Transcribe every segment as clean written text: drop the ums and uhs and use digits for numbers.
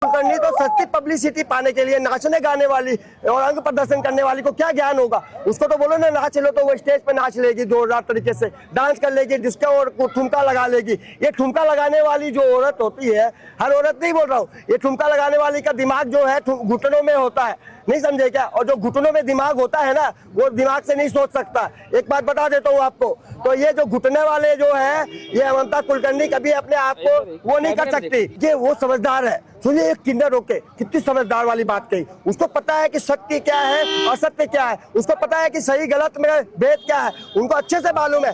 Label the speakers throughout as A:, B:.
A: कुलकर्णी तो सस्ती पब्लिसिटी पाने के लिए नाचने गाने वाली और अंग प्रदर्शन करने वाली को क्या ज्ञान होगा। उसको तो बोलो ना नाच लो, तो वो स्टेज पे नाच लेगी, जोरदार तरीके से डांस कर लेगी, जिसके और ठुमका लगा लेगी। ये ठुमका लगाने वाली जो औरत होती है, हर औरत नहीं बोल रहा हूँ, ये ठुमका लगाने वाली का दिमाग जो है घुटनों में होता है, नहीं समझे क्या। और जो घुटनों में दिमाग होता है ना, वो दिमाग से नहीं सोच सकता। एक बात बता देता हूँ आपको, तो ये जो घुटने वाले जो है, ये ममता कुलकर्णी कभी अपने आप को वो नहीं कर सकती। ये वो समझदार है। सुनिए, एक किंडर होके कितनी समझदार वाली बात कही। उसको पता है कि सत्य क्या है, असत्य क्या है, उसको पता है कि सही गलत में भेद क्या है, उनको अच्छे से मालूम है।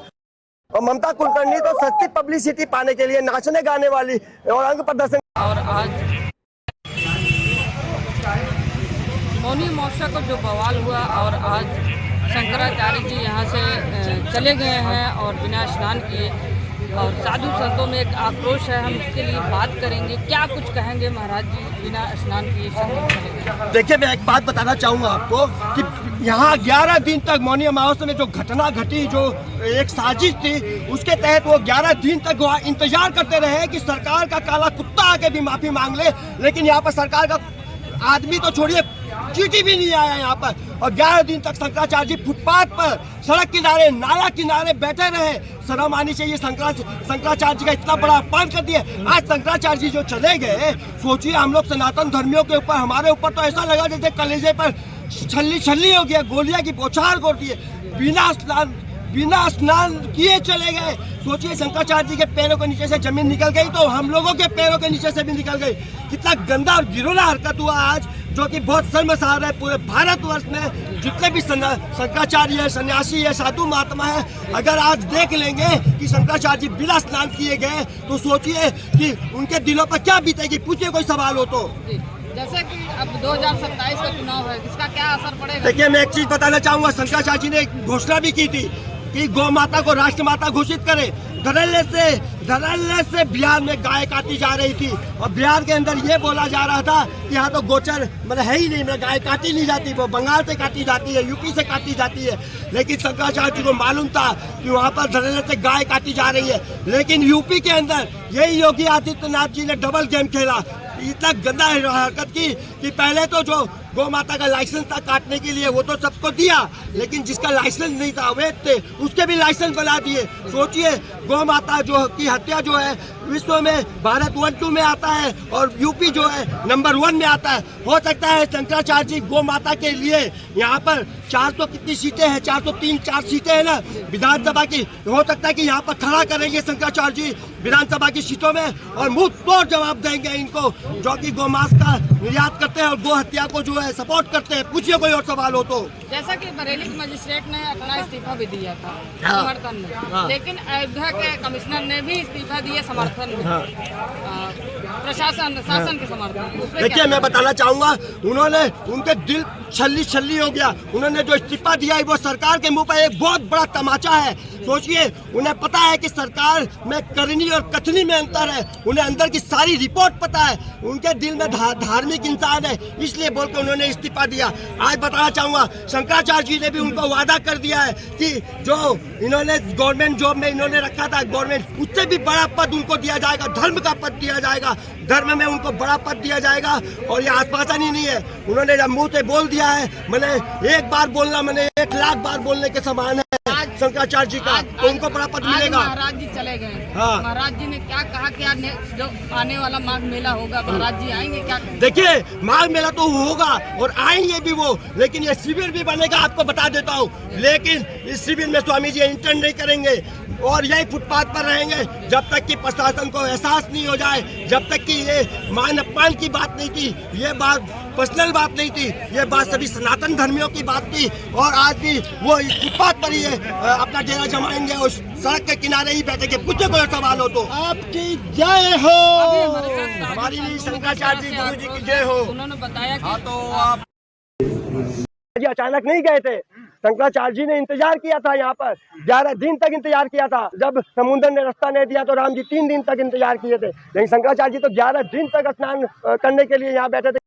A: और ममता कुलकर्णी तो सस्ती पब्लिसिटी पाने के लिए नाचने गाने वाली और अंग प्रदर्शन।
B: और आज मौनी अमावस्या को जो बवाल हुआ और आज शंकराचार्य जी यहाँ से चले गए हैं और बिना स्नान किए, और साधु संतों में एक आक्रोश है, हम इसके लिए बात करेंगे। क्या कुछ कहेंगे महाराज जी बिना स्नान किए चले गए?
A: देखिए, मैं एक बात बताना चाहूँगा आपको कि यहाँ 11 दिन तक मौनी अमावस्या में जो घटना घटी, जो एक साजिश थी, उसके तहत वो 11 दिन तक वो इंतजार करते रहे कि सरकार का काला कुत्ता आके भी माफी मांग ले। लेकिन यहाँ पर सरकार का आदमी तो छोड़िए, चीटी भी नहीं आया यहाँ पर। और 11 दिन तक शंकराचार्य जी फुटपाथ पर, सड़क किनारे, नाला किनारे बैठे रहे। शर्म आनी चाहिए। शंकराचार्य जी का इतना बड़ा अपमान कर दिया। आज शंकराचार्य जी जो चले गए, सोचिए हम लोग सनातन धर्मियों के ऊपर, हमारे ऊपर तो ऐसा लगा जैसे कलेजे पर छल्ली हो गया, गोलियां की बौछार होती है। बिना स्नान किए चले गए। सोचिए, शंकराचार्य जी के पैरों के नीचे से जमीन निकल गई तो हम लोगों के पैरों के नीचे से भी निकल गई। कितना गंदा और घिनौना हरकत हुआ आज, जो कि बहुत शर्मसार है। पूरे भारतवर्ष में जितने भी शंकराचार्य है, सन्यासी है, साधु महात्मा है, अगर आज देख लेंगे कि शंकराचार्य जी बिना स्नान किए गए, तो सोचिए कि उनके दिलों पर क्या बीतेगी। पूछिए कोई सवाल हो तो।
B: जैसे कि अब 2027 का चुनाव है, इसका क्या असर पड़ेगा?
A: देखिए, मैं एक चीज बताना चाहूंगा। शंकराचार्य जी ने एक घोषणा भी की थी कि गौ माता को राष्ट्रमाता घोषित करे। धड़ल्ले से बिहार में गाय काटी जा रही थी और बिहार के अंदर ये बोला जा रहा था कि यहाँ तो गोचर मतलब है ही नहीं, गाय काटी नहीं जाती, वो बंगाल से काटी जाती है, यूपी से काटी जाती है। लेकिन शंकराचार्य जी को मालूम था कि वहाँ पर धड़ल्ले से गाय काटी जा रही है। लेकिन यूपी के अंदर यही योगी आदित्यनाथ जी ने डबल गेम खेला। इतना गंदा हरकत की कि पहले तो जो गौ माता का लाइसेंस था काटने के लिए, वो तो सबको दिया, लेकिन जिसका लाइसेंस नहीं था, अवैध थे, उसके भी लाइसेंस बना दिए। सोचिए, गौ माता जो की हत्या जो है विश्व में भारत 1-2 में आता है और यूपी जो है नंबर 1 में आता है। हो सकता है शंकराचार्य जी गौ माता के लिए यहाँ पर 400 कितनी सीटें हैं, 403-4 सीटें हैं ना विधानसभा की, हो सकता है कि यहाँ पर खड़ा करेंगे शंकराचार्य जी विधानसभा की सीटों में और मुंह तोड़ जवाब देंगे इनको, जो कि गौमांस का निर्यात करते हैं और गो हत्या को जो है सपोर्ट करते हैं। पूछिए कोई और सवाल हो तो।
B: जैसा कि बरेली के मजिस्ट्रेट ने अपना इस्तीफा भी दिया था समर्थन में, लेकिन अयोध्या के कमिश्नर ने भी इस्तीफा दिया समर्थन में, प्रशासन शासन के समर्थन।
A: देखिए, मैं बताना चाहूंगा, उन्होंने उनके दिल छल्ली हो गया। उन्होंने जो इस्तीफा दिया है वो सरकार के मुंह पर एक बहुत बड़ा तमाचा है। सोचिए, उन्हें पता है कि सरकार में करनी और कथनी में अंतर है। उन्हें अंदर की सारी रिपोर्ट पता है। उनके दिल में धार्मिक इंसान है, इसलिए बोल के उन्होंने इस्तीफा दिया। आज बताना चाहूंगा, शंकराचार्य जी ने भी उनको वादा कर दिया है कि जो इन्होंने गवर्नमेंट जॉब में इन्होंने रखा था, गवर्नमेंट उससे भी बड़ा पद उनको दिया जाएगा, धर्म का पद दिया जाएगा, धर्म में उनको बड़ा पद दिया जाएगा। और ये आश्वासन ही नहीं है, उन्होंने जब मुंह से बोल दिया है, मैंने एक बार बोलना मैंने 1 लाख बार बोलने के समान है शंकराचार्य जी का, तो उनको बड़ा पद मिलेगा।
B: महाराज जी चले गए।
A: हाँ।
B: महाराज जी ने क्या कहा कि आज जो आने वाला माघ मेला होगा, महाराज जी आएंगे क्या?
A: देखिए, माघ मेला तो होगा और आएंगे भी वो, लेकिन ये शिविर भी बनेगा, आपको बता देता हूँ। लेकिन इस शिविर में स्वामी जी एंटर नहीं करेंगे और यही फुटपाथ पर रहेंगे जब तक कि प्रशासन को एहसास नहीं हो जाए, जब तक कि ये मान अपमान की बात नहीं थी, ये बात पर्सनल बात नहीं थी, ये बात सभी सनातन धर्मियों की बात थी। और आज भी वो इस फुटपाथ पर ही अपना डेरा जमाएंगे और सड़क के किनारे ही बैठेंगे। पूछो कोई सवाल हो तो। आपकी जय हो। हमारी शंकराचार्य जी गुरु जी की जय हो।
B: उन्होंने बताया कि
A: तो आप जी अचानक नहीं गए थे। शंकराचार्य जी ने इंतजार किया था, यहाँ पर 11 दिन तक इंतजार किया था। जब समुद्र ने रास्ता नहीं दिया तो राम जी 3 दिन तक इंतजार किए थे, लेकिन शंकराचार्य जी तो 11 दिन तक स्नान करने के लिए यहाँ बैठे थे।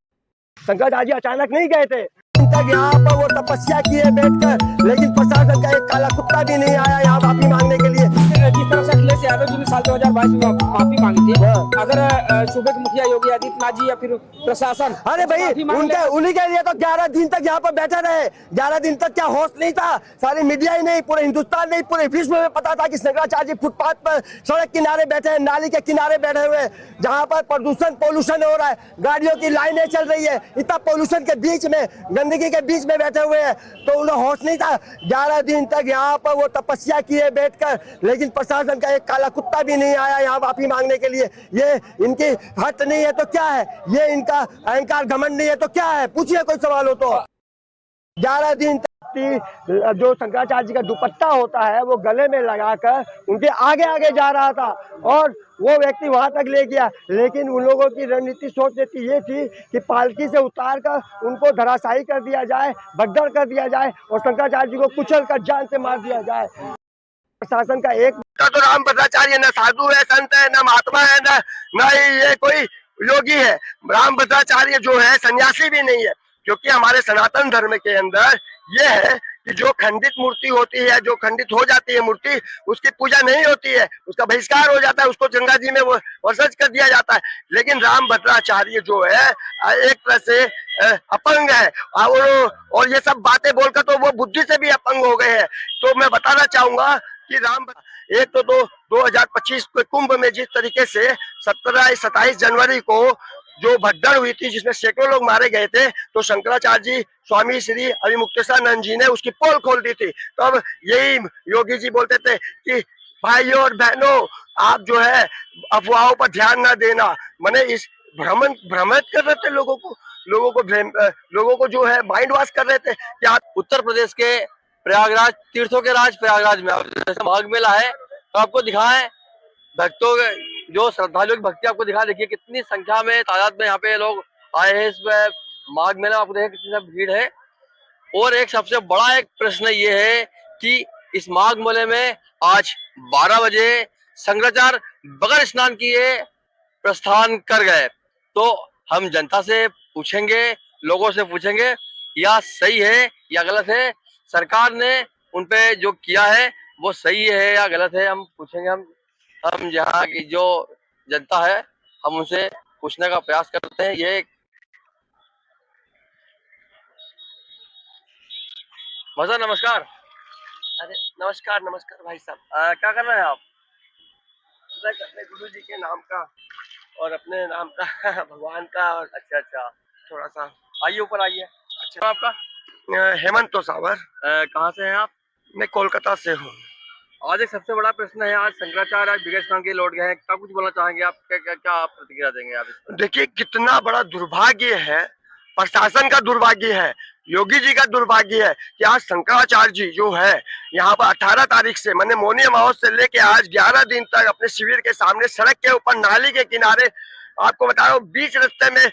A: शंकराचार्य जी अचानक नहीं गए थे, तक यहाँ पर वो तपस्या किए बैठकर, लेकिन प्रशासन का एक काला कुत्ता भी नहीं आया यहाँ माफी मांगने के लिए। जिस तरह से
C: अखिलेश यादव जी ने साल 2022 में माफी मांगी थी। अगर सूबे के मुखिया योगी आदित्यनाथ जी या फिर प्रशासन,
A: अरे भाई
C: माफी मांग
A: उनके उन्हीं के लिए तो 11 दिन तक यहाँ पर बैठे रहे। 11 दिन तक क्या होश नहीं था? सारी मीडिया ही नहीं, पूरे हिंदुस्तान नहीं, पूरे विश्व में पता था कि शंकराचार्य जी फुटपाथ पर, सड़क किनारे बैठे हैं, नाली के किनारे बैठे हुए हैं, जहाँ पर पोल्यूशन हो रहा है, गाड़ियों की लाइनें चल रही है, इतना पोल्यूशन के बीच में, गंदगी के बीच में बैठे हुए हैं, तो उन्हें होश नहीं था? 11 दिन तक यहाँ पर वो तपस्या किए बैठकर, लेकिन प्रशासन का एक काला कुत्ता भी नहीं आया यहाँ माफी मांगने के लिए। ये इनकी हट नहीं है तो क्या है? ये इनका अहंकार घमंड नहीं है तो क्या है? पूछिए कोई सवाल हो तो। 11 दिन तक जो शंकराचार्य जी का दुपट्टा होता है वो गले में लगाकर उनके आगे आगे जा रहा था, और वो व्यक्ति वहां तक ले गया, लेकिन उन लोगों की रणनीति सोच लेती ये थी कि पालकी से उतार कर उनको धराशायी कर दिया जाए, भगदड़ कर दिया जाए और शंकराचार्य जी को कुचल कर जान से मार दिया जाए। प्रशासन का एक तो राम भद्राचार्य न साधु है, संत है, न महात्मा है, न ये कोई योगी है। राम भद्राचार्य जो है सन्यासी भी नहीं है, क्योंकि हमारे सनातन धर्म के अंदर ये है कि जो खंडित मूर्ति होती है, जो खंडित हो जाती है मूर्ति, उसकी पूजा नहीं होती है, उसका बहिष्कार हो जाता है, उसको गंगा जी में विसर्जन कर दिया जाता है। लेकिन राम भद्राचार्य जो है एक तरह से अपंग है, और ये सब बातें बोलकर तो वो बुद्धि से भी अपंग हो गए हैं। तो मैं बताना चाहूंगा कि एक तो 2025 के कुंभ में जिस तरीके से 27 जनवरी को जो भगदड़ हुई थी, जिसमें सैकड़ों लोग मारे गए थे, तो शंकराचार्य जी स्वामी श्री अभिमुक्तेश्वरानंद जी ने उसकी पोल खोल दी थी। तो अब यही योगी जी बोलते थे कि भाइयों और बहनों, आप जो है अफवाहों पर ध्यान ना देना, माने इस भ्रमित कर रहे थे लोगों को जो है माइंड वॉश कर रहे थे। क्या
D: उत्तर प्रदेश के प्रयागराज, तीर्थों के राज प्रयागराज में जैसे माघ मेला है, तो आपको दिखाएं भक्तों जो श्रद्धालुओं की भक्ति आपको दिखा। देखिए कितनी संख्या में, तादाद में यहाँ पे लोग आए हैं इस माघ मेला। आपको देखिए कितनी भीड़ है। और एक सबसे बड़ा एक प्रश्न ये है कि इस माघ मेले में आज 12 बजे शंकराचार्य बगैर स्नान किए प्रस्थान कर गए। तो हम जनता से पूछेंगे, लोगों से पूछेंगे, या सही है या गलत है, सरकार ने उनपे जो किया है वो सही है या गलत है, हम पूछेंगे। हम यहाँ की जो जनता है हम उनसे पूछने का प्रयास करते हैं। ये मजा, नमस्कार।
A: अरे नमस्कार भाई साहब।
D: क्या कर रहे हैं आप?
A: अपने गुरु जी के नाम का और अपने नाम का भगवान का, और
D: अच्छा
A: थोड़ा सा
D: आइए ऊपर आइए। अच्छा, आपका
A: हेमंत तो सावर।
D: कहाँ से हैं आप?
A: मैं कोलकाता से हूँ।
D: आज एक सबसे बड़ा प्रश्न है, आज शंकराचार्य आज बिगड़ स्नान के लौट गए हैं, क्या कुछ बोलना चाहेंगे आप? क्या प्रतिक्रिया देंगे आप?
A: देखिए कितना बड़ा दुर्भाग्य है, प्रशासन का दुर्भाग्य है, योगी जी का दुर्भाग्य है कि आज शंकराचार्य जी जो है यहाँ पर 18 तारीख से, मैंने मौनी अमावस से लेके आज 11 दिन तक अपने शिविर के सामने, सड़क के ऊपर, नाली के किनारे, आपको बता रहा हूँ बीच रास्ते में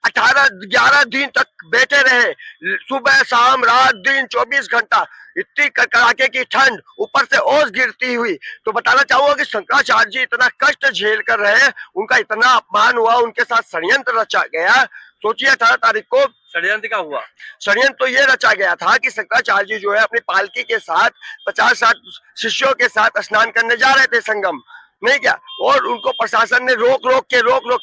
A: 11 दिन तक बैठे रहे, सुबह शाम रात दिन 24 घंटा, इतनी कड़ाके की ठंड, ऊपर से ओस गिरती हुई। तो बताना चाहूंगा कि शंकराचार्य जी इतना कष्ट झेल कर रहे हैं, उनका इतना अपमान हुआ, उनके साथ षड्यंत्र रचा गया। सोचिए 18 तारीख को
D: षड्यंत्र क्या हुआ?
A: षड्यंत्र तो ये रचा गया था कि शंकराचार्य जी जो है अपनी पालकी के साथ 50-60 शिष्यों के साथ स्नान करने जा रहे थे संगम, नहीं क्या, और उनको प्रशासन ने रोक रोक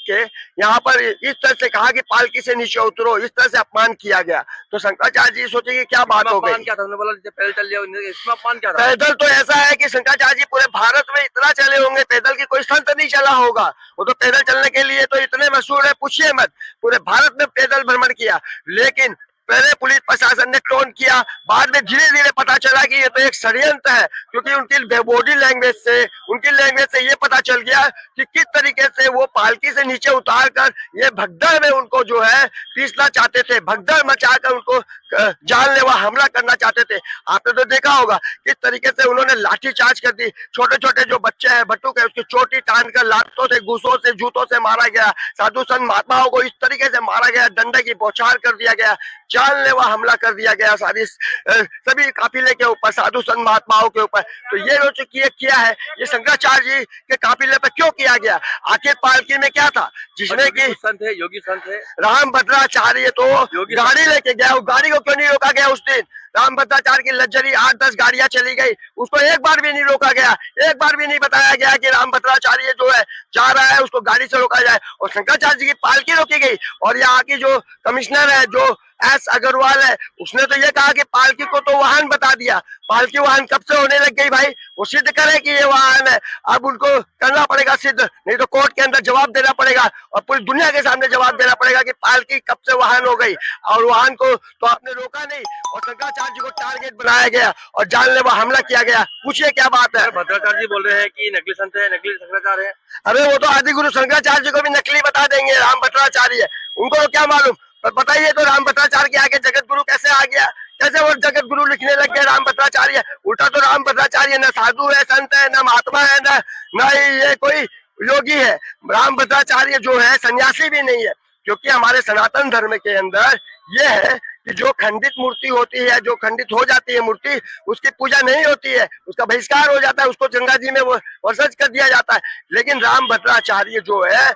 A: के यहाँ पर इस तरह से कहा कि पालकी से नीचे उतरो, इस तरह से अपमान किया गया। तो शंकराचार्य जी सोचे कि क्या बात हो गई,
D: क्या था? बोला पैदल चल लिया, इसमें अपमान क्या था?
A: पैदल तो ऐसा है कि शंकराचार्य जी पूरे भारत में इतना चले होंगे, पैदल की कोई संत नहीं चला होगा। वो तो पैदल चलने के लिए तो इतने मशहूर है, पूछिए मत, पूरे भारत में पैदल भ्रमण किया। लेकिन पहले पुलिस प्रशासन ने टोन किया, बाद में धीरे धीरे पता चला कि ये तो एक षड्यंत्र है, क्योंकि उनकी बॉडी लैंग्वेज से, उनकी लैंग्वेज से ये पता चल गया कि किस तरीके से वो पालकी से नीचे उतार कर ये भगदड़ में उनको जो है पीसना चाहते थे, भगदड़ मचाकर उनको जानलेवा हमला करना चाहते थे। आपने तो देखा होगा किस तरीके से उन्होंने लाठीचार्ज कर दी, छोटे छोटे जो बच्चे हैं बटुक है उसकी चोटी तान कर लातों से, घूसों से, जूतों से मारा गया, साधु संत महात्माओं को इस तरीके से मारा गया, डंडे की बौछार कर दिया गया। जानलेवा हमला कर दिया गया सभी काफिले के ऊपर, साधु संत महात्माओं के ऊपर। तो ये जो किया है ये शंकराचार्य जी के काफिले पर क्यों किया गया? आखिर पालकी में क्या था जिसमें कि
D: संत है, योगी संत है,
A: रामभद्राचार्य तो गाड़ी लेके गया, उस गाड़ी को क्यों नहीं रोका गया? उस दिन रामभद्राचार्य की लग्जरी 8-10 गाड़ियां चली गई, उसको एक बार भी नहीं रोका गया, एक बार भी नहीं बताया गया कि रामभद्राचार्य जो है जा रहा है उसको गाड़ी से रोका जाए। और शंकराचार्य जी की पालकी रोकी गई। और यहाँ की जो कमिश्नर है, जो एस अग्रवाल है, उसने तो ये कहा कि पालकी को तो वाहन बता दिया। पालकी वाहन कब से होने लग गई भाई? वो सिद्ध करे कि ये वाहन है। अब उनको करना पड़ेगा सिद्ध, नहीं तो कोर्ट के अंदर जवाब देना पड़ेगा और पूरी दुनिया के सामने जवाब देना पड़ेगा कि पालकी कब से वाहन हो गई। और वाहन को तो आपने रोका नहीं और शंकराचार्य जी को टारगेट बनाया गया और जानलेवा हमला किया गया। पूछिए क्या बात है?
D: भद्राचार्य जी बोल रहे हैं कि नकली संत है, नकली शंकराचार्य है।
A: अरे वो तो आदि गुरु शंकराचार्य जी को भी नकली बता देंगे, रामभद्राचार्य, उनको क्या मालूम। पर बताइए तो रामभद्राचार्य के आगे जगत गुरु कैसे आ गया? कैसे वो जगत गुरु लिखने लग गए रामभद्राचार्य? उल्टा तो रामभद्राचार्य न साधु है, संत है, न महात्मा है, न ये कोई योगी है। रामभद्राचार्य जो है सन्यासी भी नहीं है, क्योंकि हमारे सनातन धर्म के अंदर ये है कि जो खंडित मूर्ति होती है, जो खंडित हो जाती है मूर्ति, उसकी पूजा नहीं होती है, उसका बहिष्कार हो जाता है, उसको गंगा जी में विसर्जन कर दिया जाता है। लेकिन रामभद्राचार्य जो है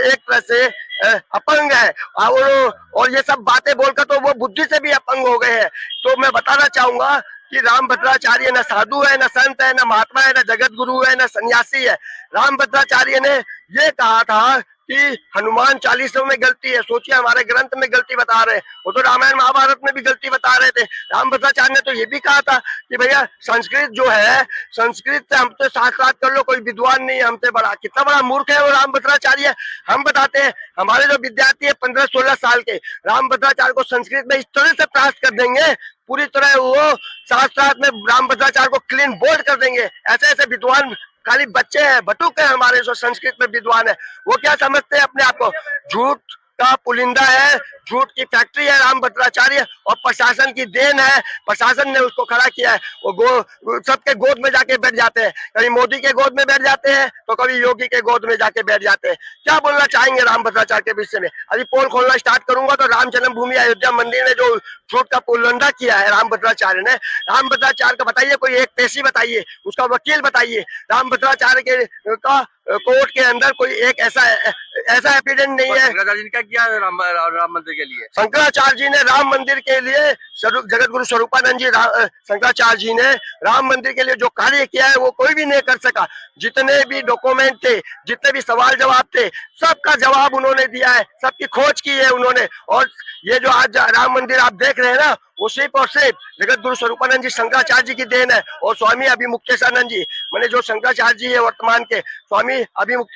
A: एक तरह से अपंग है और ये सब बातें बोलकर तो वो बुद्धि से भी अपंग हो गए हैं। तो मैं बताना चाहूंगा कि रामभद्राचार्य न साधु है, न संत है, न महात्मा है, न जगत गुरु है, न सन्यासी है। रामभद्राचार्य ने ये कहा था कि हनुमान चालीसों में गलती है। सोचिए, हमारे ग्रंथ में गलती बता रहे हैं, वो तो रामायण महाभारत में भी गलती बता रहे थे। रामभद्राचार्य ने तो ये भी कहा था कि भैया संस्कृत जो है, संस्कृत से हमसे साथ कर लो, कोई विद्वान नहीं है हमसे बड़ा। कितना बड़ा मूर्ख है वो रामभद्राचार्य। हम बताते हैं, हमारे जो विद्यार्थी है 15-16 साल के, रामभद्राचार्य को संस्कृत में इस तरह से प्राप्त कर देंगे, पूरी तरह वो साथ में रामभद्राचार्य को क्लीन बोल्ड कर देंगे। ऐसे ऐसे विद्वान खाली बच्चे हैं, बटुक है हमारे जो संस्कृत में विद्वान है। वो क्या समझते हैं अपने आप को? झूठ का पुलिंदा है, झूठ की फैक्ट्री है रामभद्राचार्य, और प्रशासन की देन है। प्रशासन ने उसको खड़ा किया है। वो सबके गोद में जाके बैठ जाते हैं, कभी मोदी के गोद में बैठ जाते हैं तो कभी योगी के गोद में जाके बैठ जाते हैं। क्या बोलना चाहेंगे रामभद्राचार्य के विषय में? अभी पोल खोलना स्टार्ट करूंगा तो राम जन्मभूमि अयोध्या मंदिर ने जो झूठ का पुलिंदा किया है रामभद्राचार्य ने, रामभद्राचार्य का बताइए, कोई एक पेशी बताइए, उसका वकील बताइए। रामभद्राचार्य के का कोर्ट के अंदर कोई एक ऐसा एविडेंस नहीं है।
D: शंकराचार्य जी ने क्या किया राम मंदिर के लिए?
A: शंकराचार्य जी ने राम मंदिर के लिए, जगत गुरु स्वरूपानंद जी शंकराचार्य जी ने राम मंदिर के लिए जो कार्य किया है वो कोई भी नहीं कर सका। जितने भी डॉक्यूमेंट थे, जितने भी सवाल जवाब थे, सबका जवाब उन्होंने दिया है, सबकी खोज की है उन्होंने। और ये जो आज राम मंदिर आप देख रहे हैं ना, वो सिर्फ और सिर्फ जगत गुरु स्वरूपानंद जी शंकराचार्य जी की देन है। और स्वामी अभिमुक्तेशानंद जी, मैंने जो शंकराचार्य जी है वर्तमान के,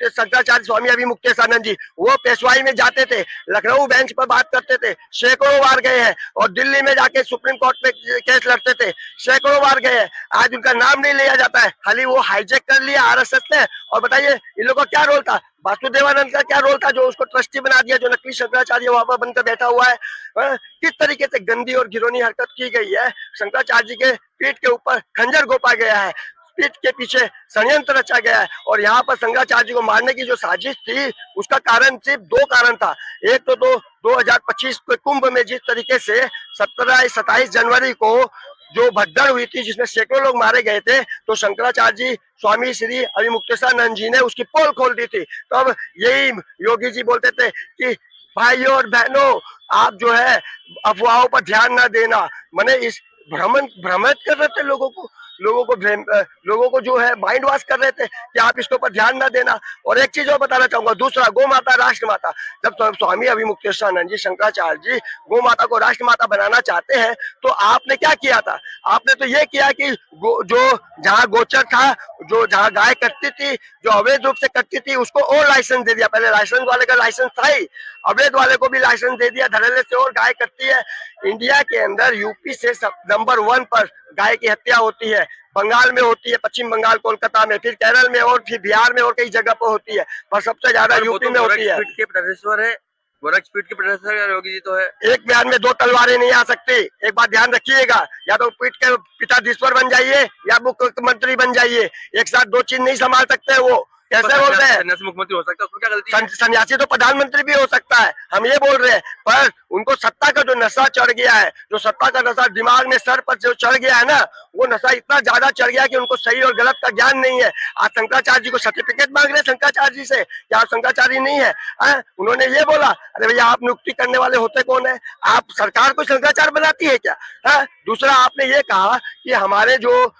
A: शंकराचार्य स्वामी अभिमुक्तेशानंद जी, वो पेशवाई में जाते थे, लखनऊ बेंच पर बात करते थे, सैकड़ों बार गए हैं। और दिल्ली में जाके सुप्रीम कोर्ट में केस लड़ते थे, सैकड़ों बार गए हैं। आज उनका नाम नहीं लिया जाता है, खाली वो हाईजेक कर लिया आरएसएस ने। और बताइए इन लोगों का क्या रोल था? वासुदेवानंद का क्या रोल था जो उसको ट्रस्टी बना दिया, जो नकली शंकराचार्य वहां पर बनकर बैठा हुआ है? किस तरीके से गंदी और घिनौनी हरकत की गई है। शंकराचार्य जी के पीठ के ऊपर खंजर घोंपा गया है, पीठ के पीछे षड्यंत्र रचा गया है। और यहाँ पर शंकराचार्य जी को मारने की जो साजिश थी, उसका कारण सिर्फ 2 कारण था। एक तो 2025 के कुंभ में जिस तरीके से 27 जनवरी को जो भगदड़ हुई थी, जिसमें सैकड़ों लोग मारे गए थे, तो शंकराचार्य जी स्वामी श्री अभिमुक्तेशानंद जी ने उसकी पोल खोल दी थी। तो अब यही योगी जी बोलते थे कि भाइयों और बहनों, आप जो है अफवाहों पर ध्यान ना देना। मैंने इस भ्रमित कर रहे थे लोगों को जो है माइंड वॉश कर रहे थे कि आप इसके ऊपर ध्यान ना देना। और एक चीज और बताना चाहूंगा, दूसरा, गौ माता राष्ट्र माता। जब स्वामी अभिमुक्तेशानंद जी शंकराचार्य जी गौ माता को राष्ट्र माता बनाना चाहते हैं, तो आपने क्या किया था? आपने तो ये किया कि जो जहाँ गोचर था, जो जहाँ गाय कटती थी, जो अवैध रूप से कटती थी, उसको और लाइसेंस दे दिया। पहले लाइसेंस वाले का लाइसेंस था ही, अवैध वाले को भी लाइसेंस दे दिया। धड़ल्ले से और गाय कटती है। इंडिया के अंदर यूपी से नंबर 1 पर गाय की हत्या होती है। बंगाल में होती है, पश्चिम बंगाल, कोलकाता में, फिर केरल में, और फिर बिहार में, और कई जगह पर होती है, पर सबसे ज्यादा यूपी में होती है।
D: गोरखपीठ के प्रोफेसर योगी जी तो है।
A: एक बयान में 2 तलवारें नहीं आ सकती। एक बात ध्यान रखिएगा, या तो पीठ के पीठाधीश्वर बन जाइए या मुख्यमंत्री बन जाइए, एक साथ 2 चीज नहीं संभाल सकते वो। कैसे बोलते हैं?
D: सन्यासी मुख्यमंत्री हो सकता है, उसमें क्या गलती है?
A: सन्यासी तो प्रधानमंत्री भी हो सकता है, हम ये बोल रहे हैं। पर उनको सत्ता का जो नशा चढ़ गया है, जो सत्ता का नशा दिमाग में सर पर जो चढ़ गया है ना, वो नशा इतना ज्यादा चढ़ गया कि उनको सही और गलत का ज्ञान नहीं है। आज शंकराचार्य जी को सर्टिफिकेट मांग रहे हैं शंकराचार्य जी से, क्या आप शंकराचार्य नहीं है? उन्होंने ये बोला, अरे भैया आप नियुक्ति करने वाले होते कौन है? आप सरकार को शंकराचार्य बनाती है क्या? दूसरा आपने ये कहा कि हमारे जो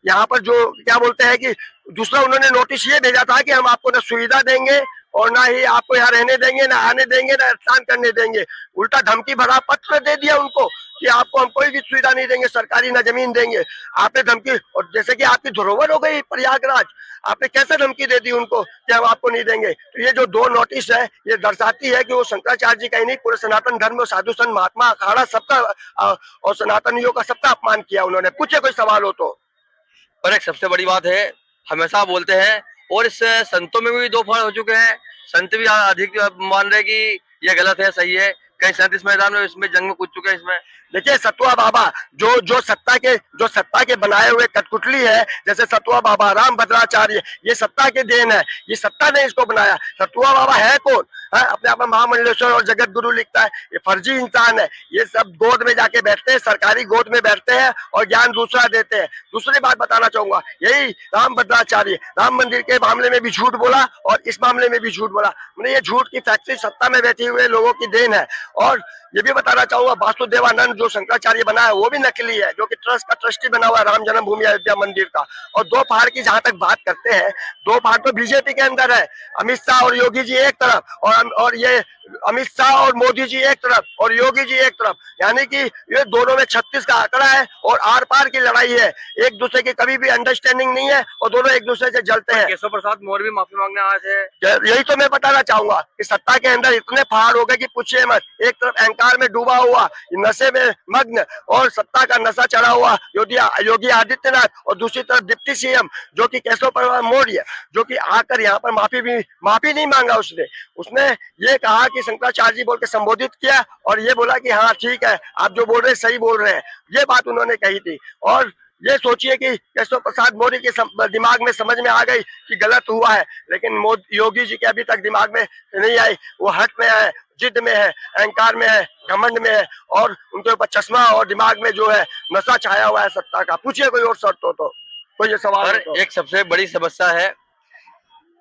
A: यहाँ पर जो क्या बोलते हैं कि दूसरा उन्होंने नोटिस ये भेजा था कि हम आपको न सुविधा देंगे और ना ही आपको यहाँ रहने देंगे, ना आने देंगे, ना स्नान करने देंगे। उल्टा धमकी भरा पत्र दे दिया उनको कि आपको हम कोई भी सुविधा नहीं देंगे, सरकारी ना जमीन देंगे। आपने धमकी, और जैसे कि आपकी धरोहर हो गई प्रयागराज, आपने कैसे धमकी दे दी उनको कि हम आपको नहीं देंगे? तो ये जो 2 नोटिस है, ये दर्शाती है कि वो शंकराचार्य जी का ही नहीं, पूरे सनातन धर्म, साधु संत, महात्मा, अखाड़ा सबका और सनातनियों का सबका अपमान किया उन्होंने। पूछे कोई सवाल हो तो।
D: और एक सबसे बड़ी बात है, हमेशा बोलते हैं, और इस संतों में भी 2 फाड़ हो चुके हैं। संत भी अधिक मान रहे कि ये गलत है, सही है। कई संत इस मैदान में इसमें जंग में कूद चुके हैं। इसमें
A: देखिए सतुआ बाबा जो सत्ता के बनाए हुए कठपुतली है, जैसे सतुआ बाबा, राम भद्राचार्य, ये सत्ता के देन है, ये सत्ता ने इसको बनाया। सतुआ बाबा है कौन? अपने आप में महामंडलेश्वर और जगत गुरु लिखता है, ये फर्जी इंसान है। ये सब गोद में जाके बैठते हैं, सरकारी गोद में बैठते हैं और ज्ञान दूसरा देते हैं। दूसरी बात बताना चाहूंगा, यही राम भद्राचार्य राम मंदिर के मामले में भी झूठ बोला और इस मामले में भी झूठ बोला। मैंने ये झूठ की फैक्ट्री सत्ता में बैठे हुए लोगों की देन है। और ये भी बताना चाहूंगा, वासुदेवानंद जो शंकराचार्य बना है वो भी नकली है, जो कि ट्रस्ट का ट्रस्टी बना हुआ है राम जन्मभूमि अयोध्या मंदिर का। और 2 पहाड़ की जहां तक बात करते हैं, 2 पहाड़ तो बीजेपी के अंदर है। अमित शाह और योगी जी एक तरफ, और ये अमित शाह और मोदी जी एक तरफ और योगी जी एक तरफ, यानी कि ये दोनों में 36 का आंकड़ा है और आर पार की लड़ाई है। एक दूसरे की कभी भी अंडरस्टैंडिंग नहीं है और दोनों एक दूसरे से जलते हैं।
D: केशव प्रसाद मौर्य भी माफी मांगने आए थे।
A: यही तो मैं बताना चाहूंगा कि सत्ता के अंदर इतने पहाड़ हो गए कि पूछिए मत। एक तरफ अहंकार में डूबा हुआ, नशे में मग्न और सत्ता का नशा चढ़ा हुआ योगी आदित्यनाथ, और दूसरी तरफ डिप्टी सीएम जो कि केशव प्रसाद मौर्य, जो कि आकर यहाँ पर माफी नहीं मांगा। उसने ये कहा कि शंकराचार्य जी बोल के संबोधित किया और ये बोला कि हाँ ठीक है, आप जो बोल रहे हैं सही बोल रहे हैं, ये बात उन्होंने कही थी। और ये सोचिए कि केशव प्रसाद मौर्य के दिमाग में समझ में आ गई कि गलत हुआ है, लेकिन योगी जी के अभी तक दिमाग में नहीं आई। वो हट में है, जिद में है, अहंकार में है, घमंड में है, और उनके ऊपर चश्मा और दिमाग में जो है नशा छाया हुआ है सत्ता का। पूछिए कोई और शर्त हो तो, कोई ये सवाल तो।
D: एक सबसे बड़ी समस्या है,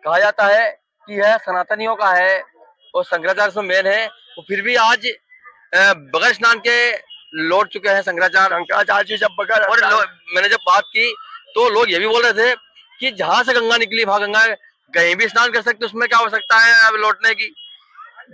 D: कहा जाता है कि यह सनातनियों का है और शंकराचार्य से मेन है, वो फिर भी आज बगैर स्नान के लौट चुके हैं शंकराचार्य जी। जब बगैर, और मैंने जब बात की तो लोग ये भी बोल रहे थे कि जहां से गंगा निकली वहां गंगा कहीं भी स्नान कर सकते, उसमें क्या हो सकता है अब लौटने की।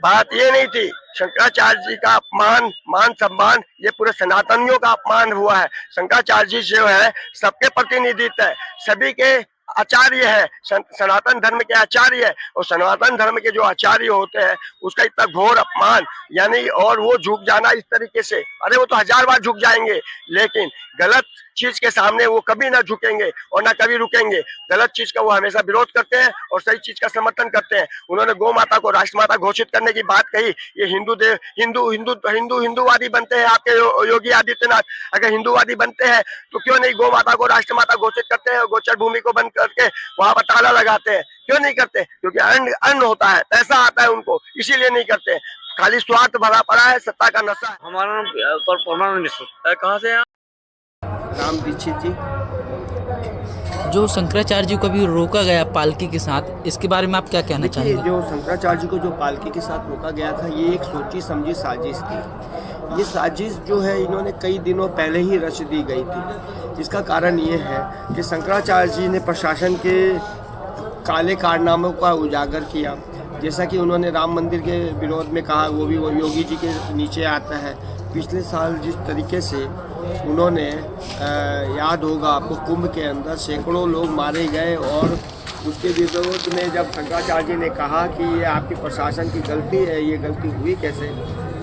A: बात ये नहीं थी। शंकराचार्य जी का अपमान, मान सम्मान, ये पूरे सनातनियों का अपमान हुआ है। शंकराचार्य जी जो है सबके प्रतिनिधित्व है, सभी के आचार्य है, सनातन धर्म के आचार्य है, और सनातन धर्म के जो आचार्य होते हैं उसका इतना घोर अपमान, यानी और वो झुक जाना इस तरीके से, अरे वो तो 1000 बार झुक जाएंगे, लेकिन गलत चीज के सामने वो कभी ना झुकेंगे और ना कभी रुकेंगे। गलत चीज का वो हमेशा विरोध करते हैं और सही चीज का समर्थन करते हैं। उन्होंने गौ माता को राष्ट्रमाता घोषित करने की बात कही। ये हिंदूवादी बनते हैं आपके योगी आदित्यनाथ। अगर हिंदूवादी बनते हैं तो क्यों नहीं गौ माता को राष्ट्रमाता घोषित करते हैं, गोचर भूमि को बंद करके वहां पर ताला लगाते हैं? क्यों नहीं करते? क्योंकि अन्न होता है, पैसा आता है उनको, इसीलिए नहीं करते। खाली स्वार्थ भरा पड़ा है, सत्ता का नशा है।
D: हमारा नाम परमानंद मिश्र। कहाँ से हैं?
E: राम दीक्षित जी।
F: जो शंकराचार्य जी को भी रोका गया पालकी के साथ, इसके बारे में आप क्या कहना चाहेंगे?
E: जो शंकराचार्य जी को जो पालकी के साथ रोका गया था, ये एक सोची समझी साजिश थी। ये साजिश जो है इन्होंने कई दिनों पहले ही रच दी गई थी। इसका कारण ये है कि शंकराचार्य जी ने प्रशासन के काले कारनामों का उजागर किया। जैसा कि उन्होंने राम मंदिर के विरोध में कहा, वो भी वो योगी जी के नीचे आता है। पिछले साल जिस तरीके से उन्होंने याद होगा आपको, कुंभ के अंदर सैकड़ों लोग मारे गए, और उसके विरोध में जब शंकराचार्य जी ने कहा कि ये आपकी प्रशासन की गलती है, ये गलती हुई कैसे,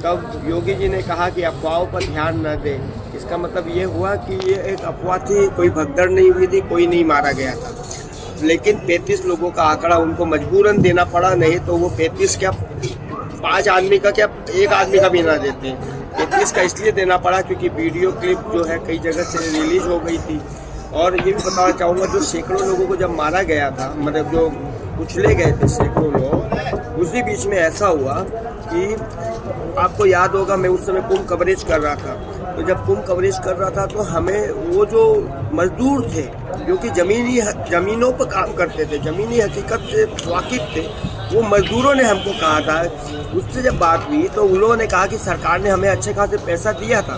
E: तब योगी जी ने कहा कि अफवाहों पर ध्यान न दें। इसका मतलब ये हुआ कि ये एक अफवाह थी, कोई भगदड़ नहीं हुई थी, कोई नहीं मारा गया था। लेकिन 35 लोगों का आंकड़ा उनको मजबूरन देना पड़ा, नहीं तो वो 35 क्या 5 आदमी का क्या 1 आदमी का भी ना देते। 35 का इसलिए देना पड़ा क्योंकि वीडियो क्लिप जो है कई जगह से रिलीज हो गई थी। और ये भी बताना चाहूँगा, जो सैकड़ों लोगों को जब मारा गया था, मतलब जो कुचले गए थे सैकड़ों लोग। उसी बीच में ऐसा हुआ कि आपको याद होगा, मैं उस समय कुंभ कवरेज कर रहा था। तो जब कुंभ कवरेज कर रहा था तो हमें वो जो मजदूर थे जो कि ज़मीनों पर काम करते थे, ज़मीनी हकीकत से वाकिफ थे, वो मजदूरों ने हमको कहा था, उससे जब बात हुई तो उन लोगों ने कहा कि सरकार ने हमें अच्छे खासे पैसा दिया था।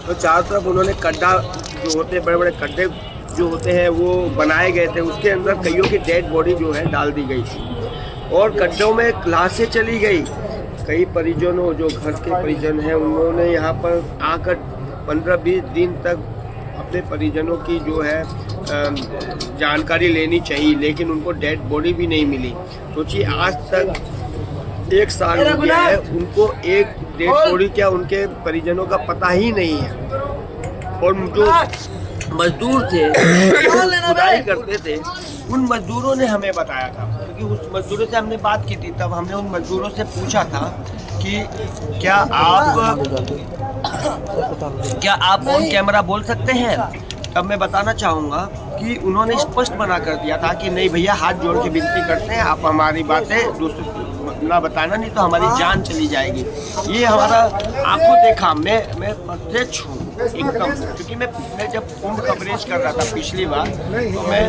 E: तो चारों तरफ उन्होंने गड्ढा जो होते हैं, बड़े बड़े गड्ढे जो होते हैं वो बनाए गए थे, उसके अंदर कईयों की डेड बॉडी जो है डाल दी गई थी और गड्ढों में लाशें चली गई। कई परिजनों, जो घर के परिजन हैं, उन्होंने यहाँ पर आकर 15-20 दिन तक अपने परिजनों की जो है जानकारी लेनी चाहिए, लेकिन उनको डेड बॉडी भी नहीं मिली। सोचिए, आज तक 1 साल हो गया है, उनको एक डेड बॉडी क्या उनके परिजनों का पता ही नहीं है। और जो मजदूर थे खुदाई करते थे, उन मजदूरों ने हमें बताया था, क्योंकि उस मजदूरों से हमने बात की थी। तब हमने उन मजदूरों से पूछा था कि क्या आप ऑन कैमरा बोल सकते हैं। तब मैं बताना चाहूँगा कि उन्होंने स्पष्ट मना कर दिया था कि नहीं भैया, हाथ जोड़ के विनती करते हैं, आप हमारी बातें दूसरों ना बताना, नहीं तो हमारी जान चली जाएगी। ये हमारा आंखों देखा, मैं प्रत्यक्ष हूँ एकदम, क्योंकि मैं जब कुंभ कवरेज कर रहा था पिछली बार, तो मैं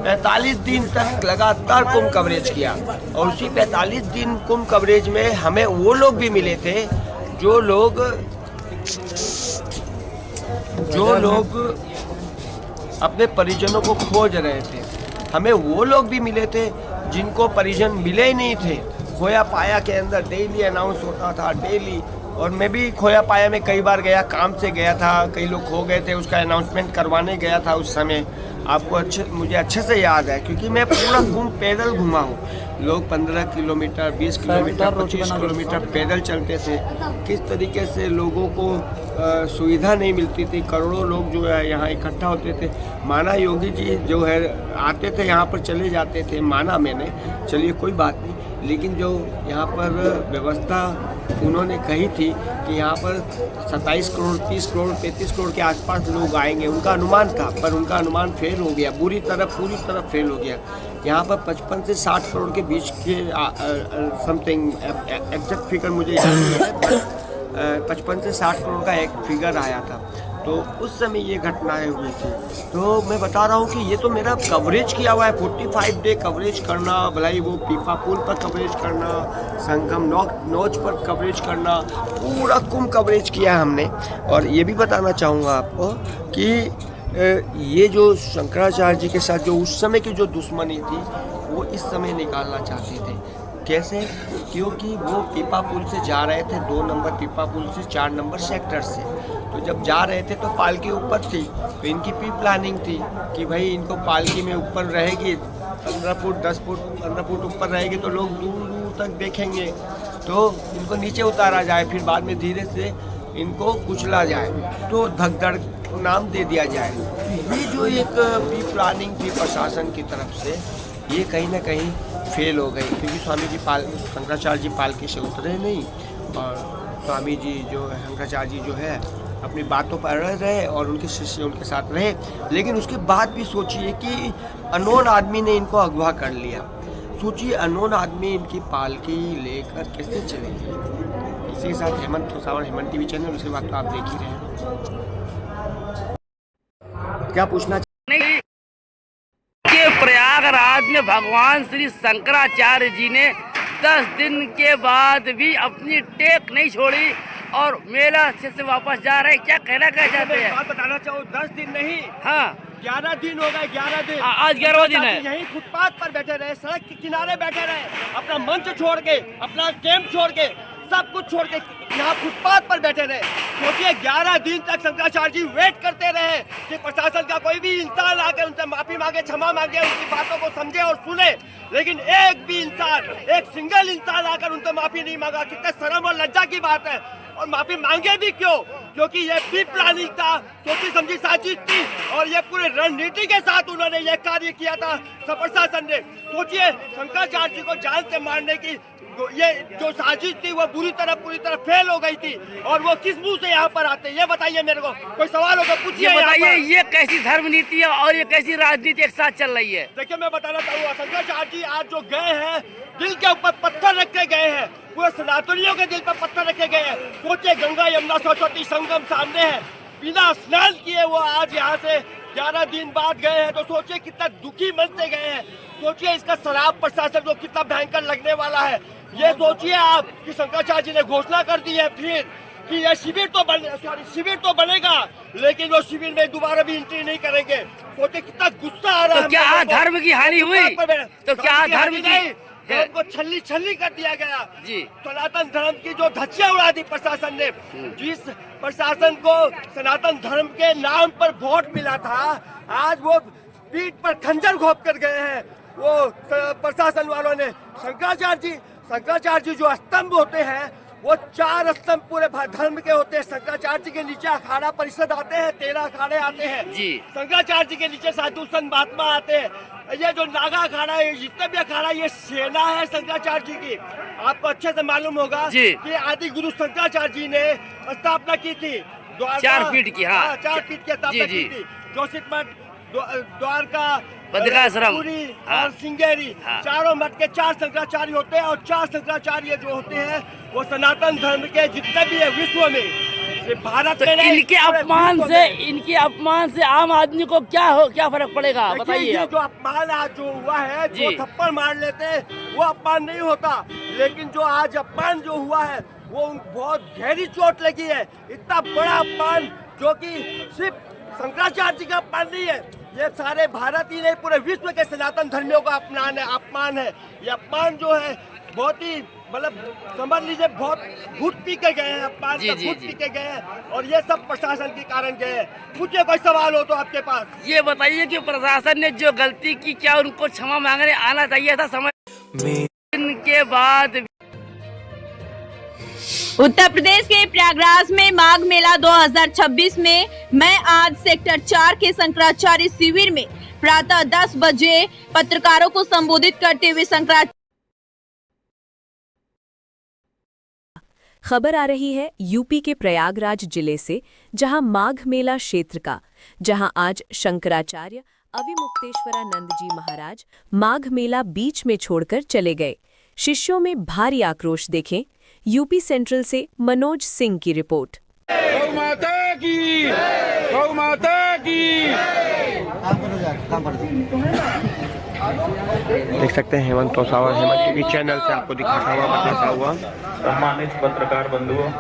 E: 45 दिन तक लगातार कुंभ कवरेज किया। और उसी 45 दिन कुंभ कवरेज में हमें वो लोग भी मिले थे जो लोग अपने परिजनों को खोज रहे थे। हमें वो लोग भी मिले थे जिनको परिजन मिले ही नहीं थे। खोया पाया के अंदर डेली अनाउंस होता था, डेली। और मैं भी खोया पाया में कई बार गया, काम से गया था, कई लोग खो गए थे, उसका अनाउंसमेंट करवाने गया था उस समय। आपको मुझे अच्छे से याद है, क्योंकि मैं पूरा कुंभ पैदल घुमा हूँ। लोग 15 किलोमीटर, 20 किलोमीटर, 25 किलोमीटर पैदल चलते थे। किस तरीके से लोगों को सुविधा नहीं मिलती थी। करोड़ों लोग जो है यहाँ इकट्ठा होते थे। माना योगी जी जो है आते थे यहाँ पर, चले जाते थे, माना मैंने, चलिए कोई बात नहीं। लेकिन जो यहाँ पर व्यवस्था उन्होंने कही थी कि यहाँ पर 27 करोड़, 30 करोड़, 35 करोड़ के आसपास लोग आएंगे, उनका अनुमान था, पर उनका अनुमान फेल हो गया, पूरी तरह फेल हो गया। यहाँ पर 55 से 60 करोड़ के बीच के समथिंग, एग्जैक्ट फिगर मुझे याद नहीं है, 55 से 60 करोड़ का एक फिगर आया था। तो उस समय ये घटनाएं हुई थी। तो मैं बता रहा हूँ कि ये तो मेरा कवरेज किया हुआ है, 45 डे कवरेज करना, भलाई वो पीपा पुल पर कवरेज करना, संगम नोच पर कवरेज करना, पूरा कुंभ कवरेज किया है हमने। और ये भी बताना चाहूँगा आपको कि ये जो शंकराचार्य जी के साथ जो उस समय की जो दुश्मनी थी, वो इस समय निकालना चाहते थे। कैसे? क्योंकि वो पीपा पुल से जा रहे थे, 2 नंबर पीपा पुल से 4 नंबर सेक्टर से। तो जब जा रहे थे तो पालकी ऊपर थी, तो इनकी प्री प्लानिंग थी कि भाई इनको पालकी में ऊपर रहेगी, 15 फुट 10 फुट 15 फुट ऊपर रहेगी, तो लोग दूर दूर तक देखेंगे, तो इनको नीचे उतारा जाए, फिर बाद में धीरे से इनको कुचला जाए, तो धगधड़ नाम दे दिया जाए। ये जो एक प्री प्लानिंग थी प्रशासन की तरफ से, ये कहीं ना कहीं फेल हो गई, क्योंकि स्वामी जी शंकराचार्य जी पालकी से उतरे नहीं, और स्वामी जी जो शंकराचार्य जी जो है अपनी बातों पर अड़े रहे और उनके शिष्य उनके साथ रहे। लेकिन उसके बाद भी सोचिए कि अननोन आदमी ने इनको अगवा कर लिया। सोचिए, अननोन आदमी इनकी पालकी लेकर कैसे चलेंगे। इसी के साथ हेमंत कुसावर, हेमंत टीवी चैनल, उसके बाद तो आप देख ही रहे हैं। क्या पूछना
G: नहीं कि प्रयागराज में भगवान श्री शंकराचार्य जी ने 10 दिन के बाद भी अपनी टेक नहीं छोड़ी और मेला अच्छे से वापस जा रहे हैं। क्या कहना चाहते हैं?
A: बात बताना चाहूँ, 10 दिन नहीं,
G: हाँ
A: 11 दिन हो गए, 11 दिन।
G: आज 11वां दिन है।
A: यहीं फुटपाथ पर बैठे रहे, सड़क के किनारे बैठे रहे, अपना मंच छोड़ के, अपना कैंप छोड़ के, सब कुछ छोड़ के यहाँ फुटपाथ पर बैठे रहे। सोचिए, 11 दिन तक शंकराचार्य जी वेट करते रहे कि प्रशासन का कोई भी इंसान आकर उनसे माफी मांगे, क्षमा मांगे, उनकी बातों को समझे और सुने। लेकिन एक भी इंसान, एक सिंगल इंसान आकर उनसे माफी नहीं मांगा। कितने शर्म और लज्जा की बात है। और माफी मांगे भी क्यों? क्योंकि ये प्री प्लानिंग था, सोची समझी साजिश थी और ये पूरे रणनीति के साथ उन्होंने ये कार्य किया था प्रशासन ने। सोचिए शंकराचार्य जी को जान से मारने की ये जो साजिश थी वो पूरी तरह फेल हो गई थी और वो किस मुंह से यहाँ पर आते हैं ये बताइए मेरे को, कोई सवाल होगा पूछिए।
G: बताइए ये कैसी धर्म नीति है और ये कैसी राजनीति एक साथ चल रही है?
A: देखिए मैं बताना चाहूँगा, शंकराचार्य जी आज जो गए हैं दिल के ऊपर पत्थर रखे गए हैं, पूरे सनातनियों के दिल पर पत्थर रखे गए हैं। सोचिए गंगा यमुना सरस्वती संगम सामने है, बिना स्नान किए वो आज यहाँ से 11 दिन बाद गए हैं, तो सोचिए कितना दुखी मन से गए हैं। सोचिए इसका शराब प्रशासन जो कितना भयंकर लगने वाला है। ये सोचिए आप कि शंकराचार्य जी ने घोषणा कर दी है फिर कि ये शिविर तो बनेगा लेकिन वो शिविर में दोबारा भी एंट्री नहीं करेंगे। सोचिए कितना गुस्सा आ रहा है।
G: तो क्या धर्म की हानि हुई? तो क्या धर्म की
A: धर्म को छल्ली कर दिया गया
G: जी।
A: सनातन धर्म की जो धज्जियां उड़ा दी प्रशासन ने, जिस प्रशासन को सनातन धर्म के नाम पर वोट मिला था आज वो पीठ पर खंजर घोंप कर गए हैं वो प्रशासन वालों ने। शंकराचार्य जी जो स्तंभ होते हैं वो 4 स्तंभ पूरे धर्म के होते हैं। शंकराचार्य जी के नीचे अखाड़ा परिषद आते हैं, 13 अखाड़े आते हैं
G: जी।
A: शंकराचार्य जी के नीचे साधु संत महात्मा आते हैं। ये जो नागा अखाड़ा है, जितने भी अखाड़ा, ये सेना है शंकराचार्य जी की। आपको अच्छे से मालूम होगा कि आदि गुरु शंकराचार्य जी ने स्थापना की थी
G: 4 पीठ की। हाँ
A: 4 पीठ की स्थापना की थी। जोशीमठ मठ, द्वारका,
G: बद्रिकाश्रम
A: और सिंगेरी, चारों मठ के 4 शंकराचार्य होते हैं और 4 शंकराचार्य जो होते हैं वो सनातन धर्म के जितने भी है विश्व में, सिर्फ भारत में नहीं,
G: इनके अपमान से आम आदमी को क्या फर्क पड़ेगा बताइए?
A: ये जो अपमान आज जो हुआ है, जो थप्पड़ मार लेते वो अपमान नहीं होता, लेकिन जो आज अपमान जो हुआ है वो बहुत गहरी चोट लगी है। इतना बड़ा अपमान जो कि सिर्फ शंकराचार्य जी का अपमान नहीं है, ये सारे भारत ही नहीं पूरे विश्व के सनातन धर्मियों का अपमान है। ये अपमान जो है बहुत ही मतलब समझ लीजिए बहुत घुट पी के गए हैं, अपमान का घुट पी के गए हैं और ये सब प्रशासन के कारण गए हैं। मुझे कोई सवाल हो तो आपके पास
G: ये बताइए कि प्रशासन ने जो गलती की क्या उनको क्षमा मांगने आना चाहिए था समय के बाद?
H: उत्तर प्रदेश के प्रयागराज में माघ मेला 2026 में मैं आज सेक्टर 4 के शंकराचार्य शिविर में प्रातः 10 बजे पत्रकारों को संबोधित करते हुए
I: खबर आ रही है यूपी के प्रयागराज जिले से, जहां माघ मेला क्षेत्र का, जहां आज शंकराचार्य अविमुक्तेश्वरानंद जी महाराज माघ मेला बीच में छोड़कर चले गए। शिष्यों में भारी आक्रोश। देखें यूपी सेंट्रल से मनोज सिंह की रिपोर्ट।
C: गौ माता की, गौ माता की।
E: देख सकते हैं हेमंत तोसावर हेमंत टीवी चैनल से आपको दिखाता हुआ बताता हुआ।
J: सम्मानित पत्रकार बंधुओं,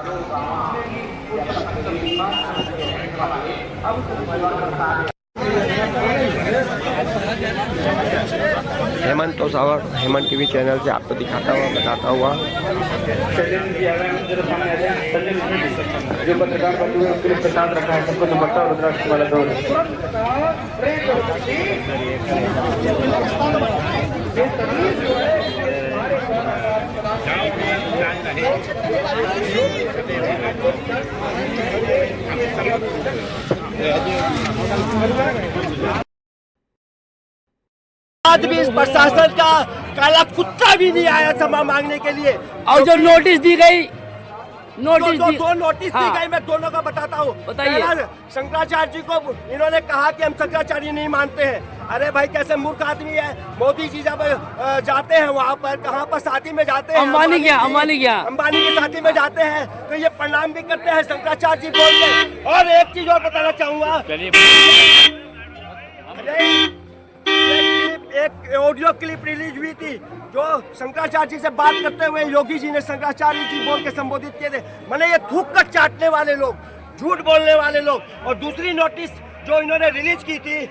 E: हेमंत तोसावर हेमंत टीवी चैनल से आपको दिखाता हुआ बताता हुआ।
J: जो पत्रकार बंधु है उसके लिए प्रसाद रखा है, सबको दुपट्टा और रुद्राक्ष वाला दो।
A: आज भी इस प्रशासन का काला कुत्ता भी नहीं आया क्षमा मांगने के लिए।
G: और जो नोटिस दी गई, दो
A: नोटिस दी गई, मैं दोनों का बताता हूँ। शंकराचार्य जी को इन्होंने कहा कि हम शंकराचार्य नहीं मानते हैं। अरे भाई कैसे मूर्ख आदमी है। मोदी जी जब जाते हैं वहाँ पर, कहाँ पर शादी में जाते हैं, अंबानी की शादी में जाते हैं तो ये प्रणाम भी करते हैं शंकराचार्य जी बोल के। और एक चीज और बताना चाहूँगा, एक ऑडियो क्लिप रिलीज हुई थी जो शंकराचार्य जी से बात करते हुए योगी जी ने शंकराचार्य जी बोल के संबोधित किए थे। मैंने ये थूक कर चाटने वाले लोग, झूठ बोलने वाले लोग। और दूसरी नोटिस जो इन्होंने रिलीज की थी,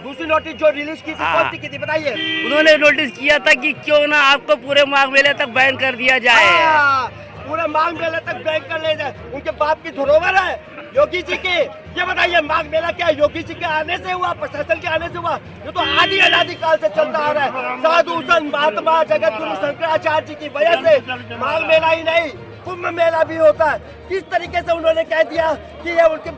A: कौन सी की थी बताइए?
G: उन्होंने नोटिस किया था कि क्यों ना आपको पूरे माघ मेले तक बैन कर दिया जाए।
A: पूरे माघ मेले तक बैन कर ले जाए। उनके बाप की धरोहर है योगी जी की। ये बताइए माघ मेला क्या योगी जी के आने से हुआ, प्रशासन के आने से हुआ? ये तो आदि अनादि काल से चलता आ रहा है। साधु संत महात्मा जगत गुरु शंकराचार्य जी की वजह से माघ मेला ही नहीं कुंभ मेला भी होता है। किस तरीके से उन्होंने कह दिया कि ये उनकी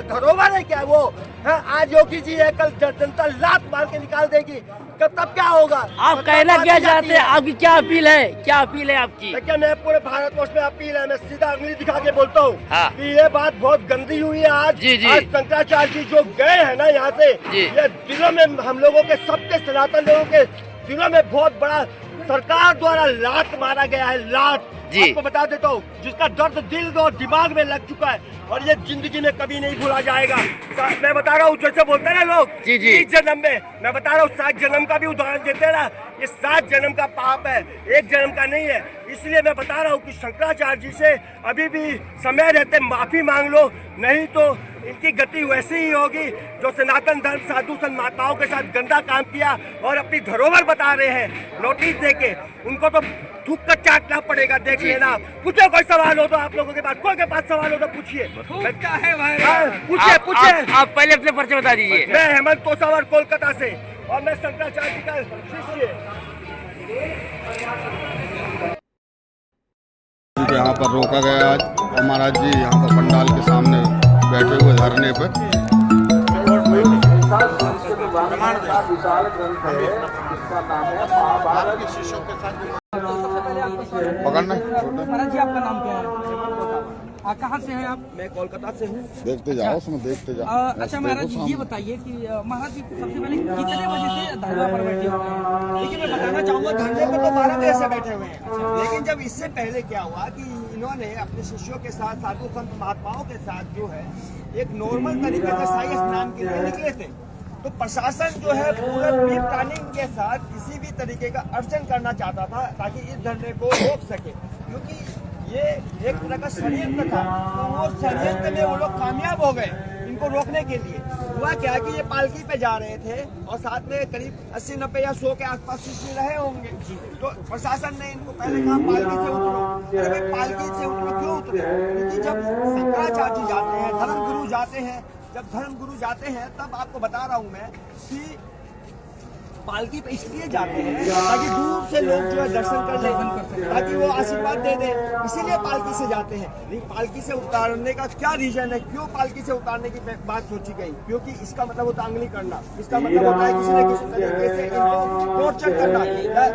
A: धरोहर है क्या वो है? आज योगी जी है, कल जनता लात मार के निकाल देगी, तब क्या होगा?
G: आप कहना क्या चाहते हैं? आपकी क्या अपील है? क्या अपील है आपकी?
A: देखिए, मैं पूरे भारतवर्ष में अपील है, मैं सीधा उंगली दिखा के बोलता हूँ
G: हाँ।
A: कि ये बात बहुत गंदी हुई है आज।
G: जी।
A: आज शंकराचार्य जी जो गए हैं ना यहाँ से, ये दिलों में हम लोगों के, सबके सनातन लोगों के दिलों में बहुत बड़ा सरकार द्वारा लात मारा गया है, लात। आपको बता देता हूँ, जिसका दर्द दिल और दिमाग में लग चुका है और ये जिंदगी में कभी नहीं भूला जाएगा। मैं बता रहा हूँ, जैसे बोलते हैं ना लोग, इस जन्म में, मैं बता रहा हूँ 7 जन्म का भी उदाहरण देते हैं ना, ये 7 जन्म का पाप है, 1 जन्म का नहीं है। इसलिए मैं बता रहा हूँ कि शंकराचार्य जी से अभी भी समय रहते माफी मांग लो, नहीं तो इनकी गति वैसी ही होगी जो सनातन धर्म साधु संत माताओं के साथ गंदा काम किया और अपनी धरोहर बता रहे हैं नोटिस देके। उनको तो थूक कर चाटना पड़ेगा, देख लेना। पूछो कोई सवाल हो तो आप लोगों के पास, कोई के पास सवाल हो तो पूछिए। पूछिए।
G: आप पहले अपने परिचय बता दीजिए।
A: मैं हेमंत तोसावर कोलकाता से और मैं शंकराचार्य जी का शिष्य।
K: यहाँ पर रोका गया आज और महाराज जी यहाँ पर पंडाल के सामने बैठे हुए धरने पर। पकड़ना।
C: महाराज जी, आपका नाम क्या है? कहाँ से हैं आप?
A: मैं कोलकाता से हूँ।
K: देखते जाओ, उसमें देखते जाओ।
C: अच्छा महाराज जी, ये बताइए कि महाराज जी सबसे पहले कितने बजे से धरना पर बैठे हुए हैं?
A: लेकिन मैं बताना चाहूँगा, धरने पर तो 12 बजे से बैठे हुए हैं। लेकिन जब इससे पहले क्या हुआ कि इन्होंने अपने शिष्यों के साथ, साधु संत महात्माओं के साथ जो है एक नॉर्मल तरीके से शाही स्नान के लिए निकले थे, तो प्रशासन जो है पूरे प्री प्लानिंग के साथ किसी भी तरीके का अड़चन करना चाहता था ताकि इस धरने को रोक सके, क्योंकि ये एक तरह का षड्यंत्र था। तो वो षड्यंत्र में वो लोग कामयाब हो गए इनको रोकने के लिए। हुआ क्या कि ये पालकी पे जा रहे थे और साथ में करीब 80, 90 या 100 के आसपास शिष्य रहे होंगे। तो प्रशासन ने इनको पहले कहा पालकी से उतरो। अरे भाई, पालकी से उतरो क्यों उतरे? क्योंकि जब शंकराचार्य जी जाते हैं, धर्मगुरु जाते हैं, जब धर्मगुरु जाते हैं तब आपको बता रहा हूँ मैं कि पालकी पे इसलिए जाते हैं ताकि दूर से लोग जो है दर्शन कर लें, ताकि वो आशीर्वाद दे दें, इसीलिए पालकी से जाते हैं। लेकिन पालकी से उतारने का क्या रीजन है, क्यों पालकी से उतारने की बात सोची गई? क्योंकि इसका मतलब होता है अंगली करना, इसका मतलब होता है किसी न किसी तरीके से इनको टॉर्चर करना,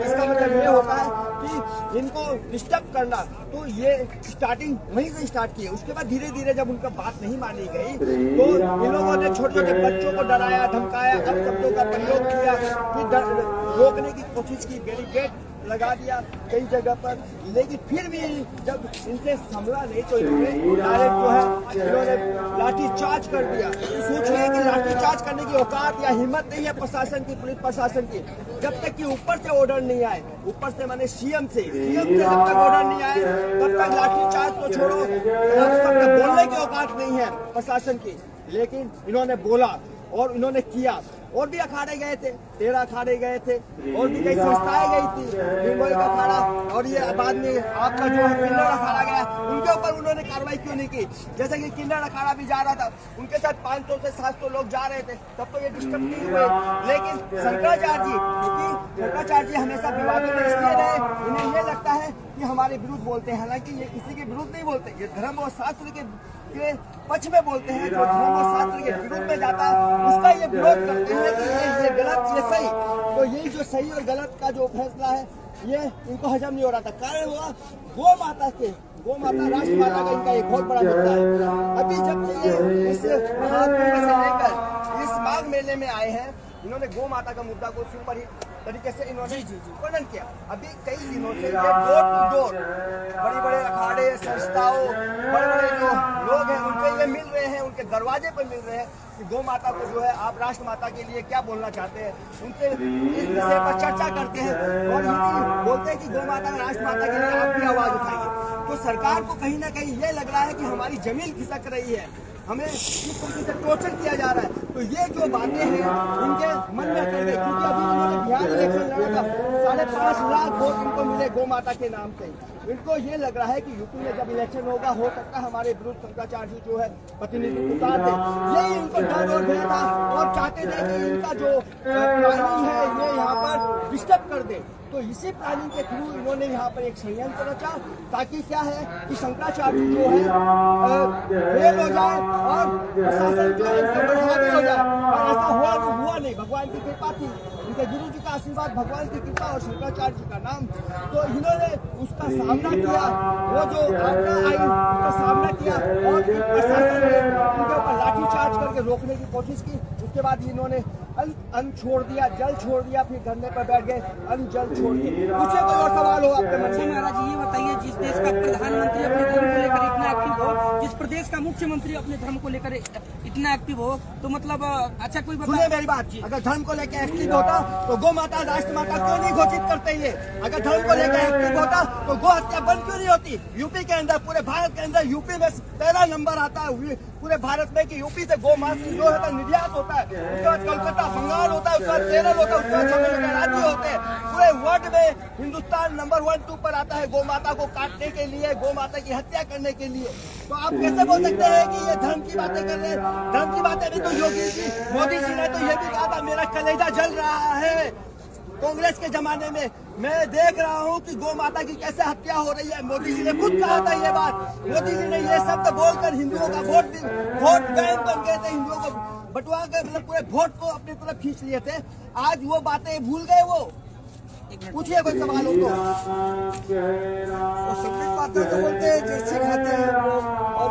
A: इसका मतलब ये होता है कि इनको डिस्टर्ब करना। तो ये स्टार्टिंग वहीं से स्टार्ट की है। उसके बाद धीरे धीरे जब उनका बात नहीं मानी गई तो इन लोगों ने छोटे छोटे बच्चों को डराया, धमकाया, अपशब्दों का प्रयोग किया, रोकने की कोशिश की, बैरिकेड लगा दिया कई जगह पर। लेकिन फिर भी जब इनसे संभला नहीं तो इन्होंने डायरेक्ट जो है इन्होंने लाठी चार्ज कर दिया। सोचिए कि लाठी चार्ज करने की औकात या हिम्मत नहीं है प्रशासन की, पुलिस प्रशासन की, जब तक कि ऊपर से ऑर्डर नहीं आए। ऊपर से माने सीएम से जब तक ऑर्डर नहीं आए तब तक लाठी चार्ज तो छोड़ो, बोलने की औकात नहीं है प्रशासन की। लेकिन इन्होंने बोला और इन्होंने किया। और भी अखाड़े गए थे, 13 अखाड़े गए थे और भी कई संस्थाएं गई थी, निर्मोही का अखाड़ा और ये बाद में आपका जो है किन्नर अखाड़ा गया, उनके ऊपर उन्होंने कार्रवाई क्यों नहीं की? जैसे कि किन्नर अखाड़ा भी जा रहा था, उनके साथ 500 से 700 लोग जा रहे थे, तब तो ये डिस्टर्ब नहीं हुए। लेकिन शंकराचार्य जी, क्योंकि शंकराचार्य जी हमेशा विवादों में इसलिए रहे, इन्हें ये लगता है कि हमारे विरुद्ध बोलते हैं, हालांकि ये किसी के विरुद्ध नहीं बोलते, ये धर्म और शास्त्र के पक्ष में बोलते हैं। जो धर्म और शास्त्र के विरुद्ध में जाता है उसका ये विरोध करते हैं कि ये गलत, ये सही। तो यही जो सही और गलत का जो फैसला है ये इनको हजम नहीं हो रहा था। कारण हुआ गौ माता के, गौ माता राष्ट्रमाता का इनका एक बहुत बड़ा मुद्दा है। अभी जब से ये इस महाकुंभ से लेकर इस माघ मेले में आए हैं, इन्होंने गौ माता का मुद्दा को सुपर हिट तरीके से इन्होंने वर्णन किया। अभी कई दिनों से ये डोर टू डोर बड़ी बड़े अखाड़े, संस्थाओं, बड़े बड़े जो लोग हैं उनके ये मिल रहे हैं, उनके दरवाजे पर मिल रहे हैं कि गौ माता को जो है आप राष्ट्र माता के लिए क्या बोलना चाहते हैं, उनसे इस विषय पर चर्चा करते हैं और ये बोलते हैं कि गौ माता राष्ट्र माता के लिए आप भी आवाज उठाइए। तो सरकार को कहीं ना कहीं ये लग रहा है कि हमारी जमीन खिसक रही है, हमें इस तरीके से टॉर्चर किया जा रहा है। तो ये जो बातें हैं इनके मन में कर गई, क्योंकि अभी उन्होंने बिहार इलेक्शन लड़ा था, 5.5 लाख वोट इनको मिले गौ माता के नाम से। इनको ये लग रहा है कि यूपी में जब इलेक्शन होगा हो सकता है हमारे विरुद्ध शंकराचार्य जी जो है प्रतिनिधित्व उतार दे। यही इनको डर और भय था और चाहते थे कि इनका जो प्लानिंग है ये यहाँ पर डिस्टर्ब कर दे। तो इसी प्लानिंग के थ्रू इन्होंने यहाँ पर एक षड्यंत्र रचा ताकि क्या है कि शंकराचार्य जो है फेल हो जाए और प्रशासन जो है इसके बदहाली हो जाए। और ऐसा हुआ नहीं, भगवान की कृपा थी, उनके गुरु जी का आशीर्वाद, भगवान की कृपा और शंकराचार्य जी का नाम। तो इन्होंने उसका सामना किया, वो जो आपदा आई उसका सामना किया और प्रशासन ने उनके ऊपर लाठीचार्ज करके रोकने की कोशिश की। उसके बाद इन्होंने अन्न छोड़ दिया, जल छोड़ दिया, फिर धरने पर बैठ गए, अन्न जल छोड़ दिए। मुझे कोई और सवाल हो आपके मन में?
C: महाराज ये बताइए, जिस देश का प्रधानमंत्री अपने धर्म को लेकर इतना एक्टिव हो, जिस प्रदेश का मुख्यमंत्री अपने धर्म को लेकर इतना एक्टिव हो, तो मतलब अच्छा कोई
A: सुनिए मेरी बात, अगर धर्म को लेकर एक्टिव होता तो गौ माता राष्ट्र माता क्यों नहीं घोषित करते ये? अगर धर्म को लेकर एक्टिव होता तो गौ हत्या बंद क्यों नहीं होती? यूपी के अंदर, पूरे भारत के अंदर यूपी में पहला नंबर आता है पूरे भारत में कि यूपी से गौ मांस जो है निर्यात होता है। उसके बाद कोलकाता, बंगाल होता है, उसके बाद केरल होता है, उसके बाद छोटे छोटे राज्य होते हैं। पूरे वर्ल्ड में हिंदुस्तान नंबर 1, 2 पर आता है गौ माता को काटने के लिए, गौ माता की हत्या करने के लिए। तो आप कैसे बोल सकते हैं कि ये धर्म की बातें कर रहे हैं? धर्म की बातें भी तो योगी जी, मोदी जी ने तो ये भी कहा था, मेरा कलेजा जल रहा है। कांग्रेस के जमाने में मैं देख रहा हूँ कि गौ माता की कैसे हत्या हो रही है। मोदी जी ने खुद कहा था ये बात। मोदी जी ने ये शब्द बोलकर हिंदुओं का वोट बैंक बन गए थे, हिंदुओं को बंटवा कर मतलब पूरे वोट को अपनी तरफ खींच लिए थे। आज वो बातें भूल गए वो। पूछिए कोई सवाल हो तो। वो सभी बातें तो बोलते हैं जैसे खाते हैं और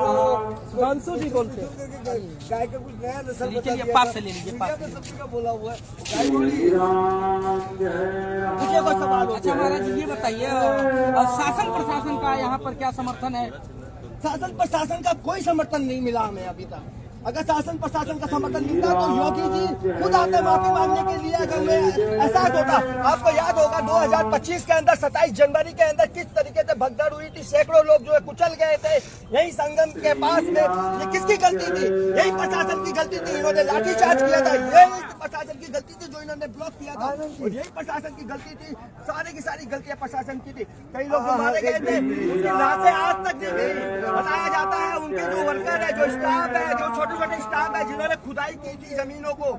A: सुधांशु जी बोलते हैं गाय का कुछ नया नस्ल बता दिया। पास से ले लीजिए, पास से सभी का बोला हुआ है गाय बोली। पूछिए कोई सवाल हो।
C: अच्छा महाराज जी ये बताइए, शासन प्रशासन का यहाँ पर क्या समर्थन है?
A: शासन प्रशासन का कोई समर्थन नहीं मिला हमें अभी तक। अगर शासन प्रशासन का समर्थन मिलता तो योगी जी खुद आते माफी मांगने के लिए। अगर मैं एहसास होता, आपको याद होगा 2025 के अंदर 27 जनवरी के अंदर किस तरीके से भगदड़ हुई थी, सैकड़ों लोग जो है कुचल गए थे यही संगम के पास में। ये किसकी गलती थी? यही प्रशासन की गलती थी। इन्होंने लाठीचार्ज किया था, यही प्रशासन की गलती थी जो इन्होंने ब्लॉक किया था, और यही प्रशासन की गलती थी। सारी की सारी गलतियां प्रशासन की थी। कई लोग जो मारे गए थे उनकी लाशें आज तक नहीं मिली। बताया जाता है उनके जो वर्कर है, जो स्टाफ है, जो छोटे स्टाफ है, जिन्होंने खुदाई की थी जमीनों को,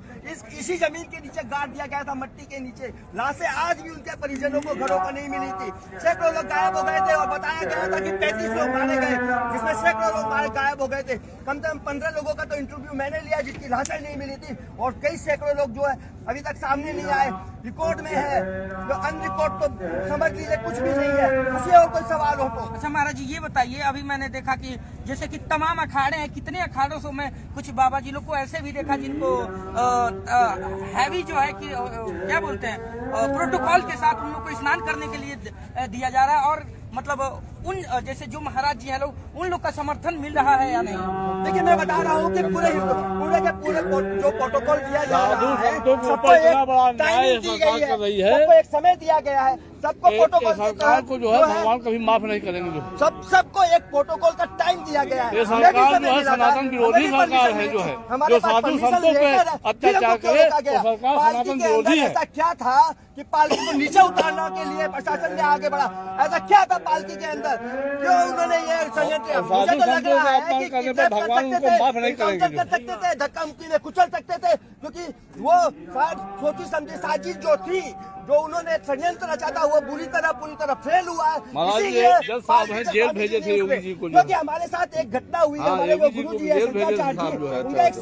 A: इसी जमीन के नीचे गाड़ दिया गया था, मट्टी के नीचे। लाशें आज भी उनके परिजनों को, घरों को नहीं मिली थी। सैकड़ों लोग गायब हो गए थे और बताया गया था कि 35 लोग मारे गए, जिसमें सैकड़ों लोग गायब हो गए थे। कम से कम 15 लोगों का तो इंटरव्यू मैंने लिया जिसकी लाशें नहीं मिली थी, और कई सैकड़ों लोग जो है अभी तक सामने नहीं आए, रिकॉर्ड में है। जो अनरिकॉर्ड तो समझ लीजिए कुछ भी नहीं है। उसे और कोई सवाल हो तो।
C: अच्छा महाराज जी ये बताइए, अभी मैंने देखा कि जैसे कि तमाम अखाड़े हैं, कितने अखाड़ों से मैं कुछ बाबा जी लोग को ऐसे भी देखा जिनको हैवी जो है कि क्या बोलते हैं प्रोटोकॉल के साथ उन लोग को स्नान करने के लिए दिया जा रहा है। और मतलब उन जैसे जो महाराज जी हैं लोग, उन लोग का समर्थन मिल रहा है या नहीं?
A: देखिए मैं बता रहा हूँ कि पूरे जो प्रोटोकॉल दिया जा रहा है, सबको एक टाइमिंग दी गई है, सबको एक समय दिया गया है, सबको प्रोटोकॉल
G: सरकार को जो है भगवान कभी माफ नहीं करेंगे।
A: सबको एक प्रोटोकॉल का टाइम दिया गया है।
G: ये सरकार जो है सनातन विरोधी सरकार है, जो है जो साधु संतों पे अत्याचार करे तो सरकार सनातन विरोधी है।
A: ऐसा क्या था कि पालकी को नीचे उतारने के लिए प्रशासन ने आगे बढ़ा? ऐसा क्या था पालकी के अंदर? क्यों उन्होंने ये षड्यंत्र? मुझे तो लग रहा है कि
G: भगवान उनको माफ नहीं करेंगे,
A: कर सकते थे, धक्का मुक्की में कुचल सकते थे, क्योंकि वो सोची समझी साजिश जो थी, जो उन्होंने षड्यंत्र रचा था, वो पूरी तरह फेल हुआ है।
G: जेल भेजे थे योगी जी को,
A: क्योंकि हमारे साथ एक घटना हुई है। हमारे जो गुरु जी है शंकराचार्य जी, उनका एक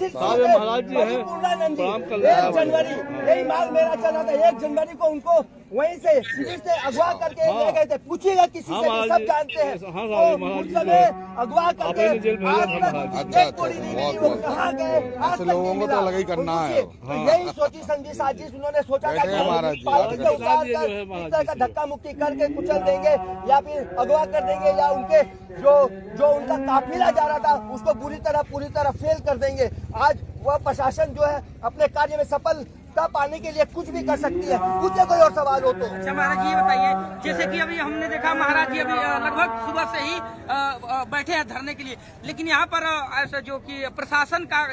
A: पूर्णानंद 1 जनवरी यही माघ मेला चल रहा था, 1 जनवरी को उनको वहीं से शिविर से अगवा करके ले गए थे। पूछिएगा किसी से, सब जानते हैं। उस समय अगवा करके आज तक एक गोली नहीं मिली, वो कहाँ गए आज तक नहीं मिला।
K: लगा ही करना है।
A: तो यही सोची समझी साजिश उन्होंने सोचा था कि पालकी से उतार कर इस तरह का धक्का मुक्की करके कुचल देंगे या फिर अगवा कर देंगे, या उनके जो उनका काफिला जा रहा था उसको पूरी तरह फेल कर देंगे। आज वह प्रशासन जो है अपने कार्य में सफलता पाने के लिए कुछ भी कर सकती है। मुझे कोई और सवाल हो तो।
C: अच्छा महाराज जी ये बताइए, जैसे कि अभी हमने देखा महाराज जी अभी लगभग सुबह से ही बैठे हैं धरने के लिए, लेकिन यहाँ पर ऐसा जो कि प्रशासन का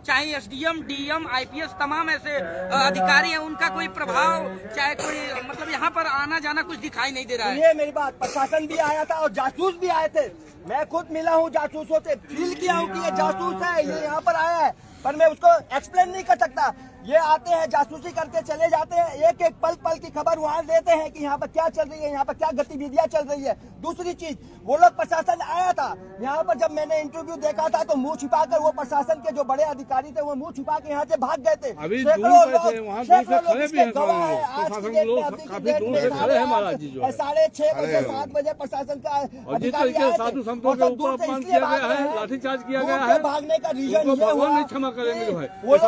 C: चाहे एसडीएम, डीएम, आईपीएस तमाम ऐसे अधिकारी हैं, उनका कोई प्रभाव चाहे कोई मतलब यहाँ पर आना जाना कुछ दिखाई नहीं दे रहा है।
A: ये मेरी बात, प्रशासन भी आया था और जासूस भी आए थे। मैं खुद मिला हूँ जासूसों से, फील किया हूँ कि ये जासूस है, ये यहाँ पर आया है। पर मैं उसको एक्सप्लेन नहीं कर सकता। ये आते हैं, जासूसी करके चले जाते हैं, एक एक पल पल की खबर वहाँ देते हैं कि यहाँ पर क्या चल रही है, यहाँ पर क्या गतिविधियां चल रही है। दूसरी चीज, वो लोग प्रशासन आया था यहाँ पर, जब मैंने इंटरव्यू देखा था तो मुंह छिपाकर वो प्रशासन के जो बड़े अधिकारी थे वो मुंह छिपा के यहाँ से भाग गए थे। सैकड़ों लोग इसके गवाह हैं। आज की डेट में, अभी की डेट में 6:30 बजे 7 बजे प्रशासन का अधिकारी आए थे,
G: लाठीचार्ज किया गया
A: है। भागने का रीजन ये हुआ,
G: क्षमा करेंगे जो है
A: वो लोग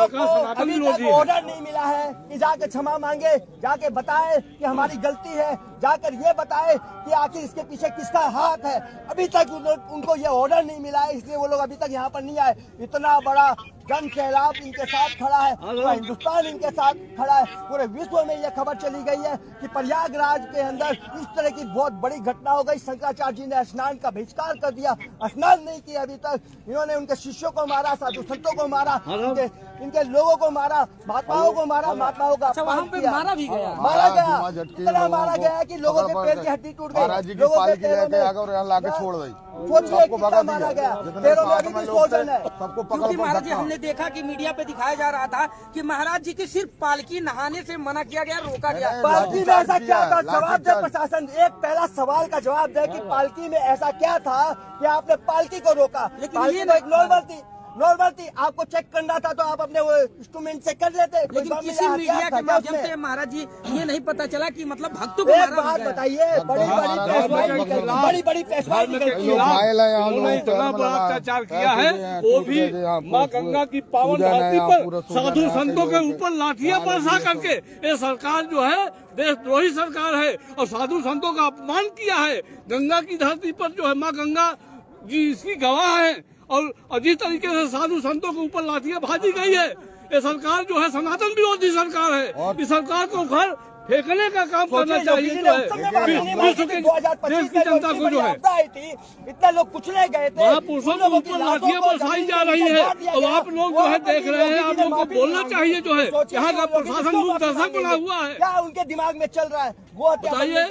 A: अभी तक ऑर्डर नहीं मिला है कि जाके क्षमा मांगे, जाके बताए कि हमारी गलती है, जाकर ये बताए कि आखिर इसके पीछे किसका हाथ है। अभी तक उनको ये ऑर्डर नहीं मिला है, इसलिए वो लोग अभी तक यहाँ पर नहीं आए। इतना बड़ा जन सैलाब इनके साथ खड़ा है, पूरा हिंदुस्तान इनके साथ खड़ा है, पूरे विश्व में ये खबर चली गई है कि प्रयागराज के अंदर इस तरह की बहुत बड़ी घटना हो गई। शंकराचार्य जी ने स्नान का बहिष्कार कर दिया, स्नान नहीं किया अभी तक। इन्होंने उनके शिष्यों को मारा, साधु संतों को मारा, इनके लोगों को मारा, महात्माओं को मारा, महात्माओं का
C: वहाँ पे मारा भी गया,
A: मारा गया, इतना मारा गया कि लोगों के पैर की हड्डी टूट गई, लोगों के पैरों में
K: छोड़ दी,
A: सोचिए कितना मारा गया, पैरों में अभी भी सोजन है।
C: क्योंकि महाराज जी हमने देखा कि मीडिया पे दिखाया जा रहा था कि महाराज जी की सिर्फ पालकी नहाने से मना किया गया, रोका गया।
A: पालकी में ऐसा क्या था? जवाब दे प्रशासन, एक पहला सवाल का जवाब दे कि पालकी में ऐसा क्या था कि आपने पालकी को रोका?
C: लेकिन
A: पालकी
C: ये
A: तो एक नॉर्मल थी, आपको चेक करना था तो आप अपने वो इंस्ट्रूमेंट से कर लेते।
C: लेकिन किसी मीडिया के माध्यम से महाराज जी ये नहीं पता चला कि मतलब भक्तों को
A: एक बात बताइए, बड़ी बड़ी पेशवाई
G: इतना बड़ा अत्याचार किया है, वो भी माँ गंगा की पावन धरती पर साधु संतों के ऊपर लाठियां बरसा करके। ये सरकार जो है देशद्रोही सरकार है और साधु संतों का अपमान किया है। गंगा की धरती पर जो है माँ गंगा जी इसकी गवाह है और जिस तरीके से साधु संतों के ऊपर लाठियां भाजी गई है, ये सरकार जो है सनातन विरोधी सरकार है। इस सरकार को घर फेंकने का काम करना चाहिए जो है विश्व के देश की जनता को जो है।
A: इतना लोग कुचले गए थे,
G: महापुरुषों के ऊपर लाठियां बरसाई जा रही है और आप लोग जो है देख रहे हैं। आप लोगों को बोलना चाहिए जो है, यहाँ का प्रशासन मूक दर्शक बना हुआ है।
A: क्या उनके दिमाग में चल रहा है वो
G: बताइए,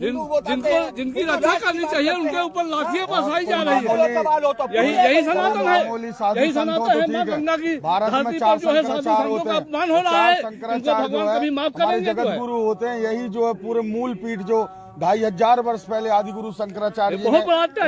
G: जिनकी रक्षा करनी चाहिए उनके ऊपर लाठियां बरसाई जा रही है। यही सनातन है, यही सनातन है। माँ गंगा की धरती पर जो है साधु संतों का अपमान हो रहा है, उनको भगवान कभी माफ करेंगे।
K: गुरु होते हैं, यही जो है पूरे मूल पीठ जो 2500 वर्ष पहले आदि गुरु शंकराचार्य जी ने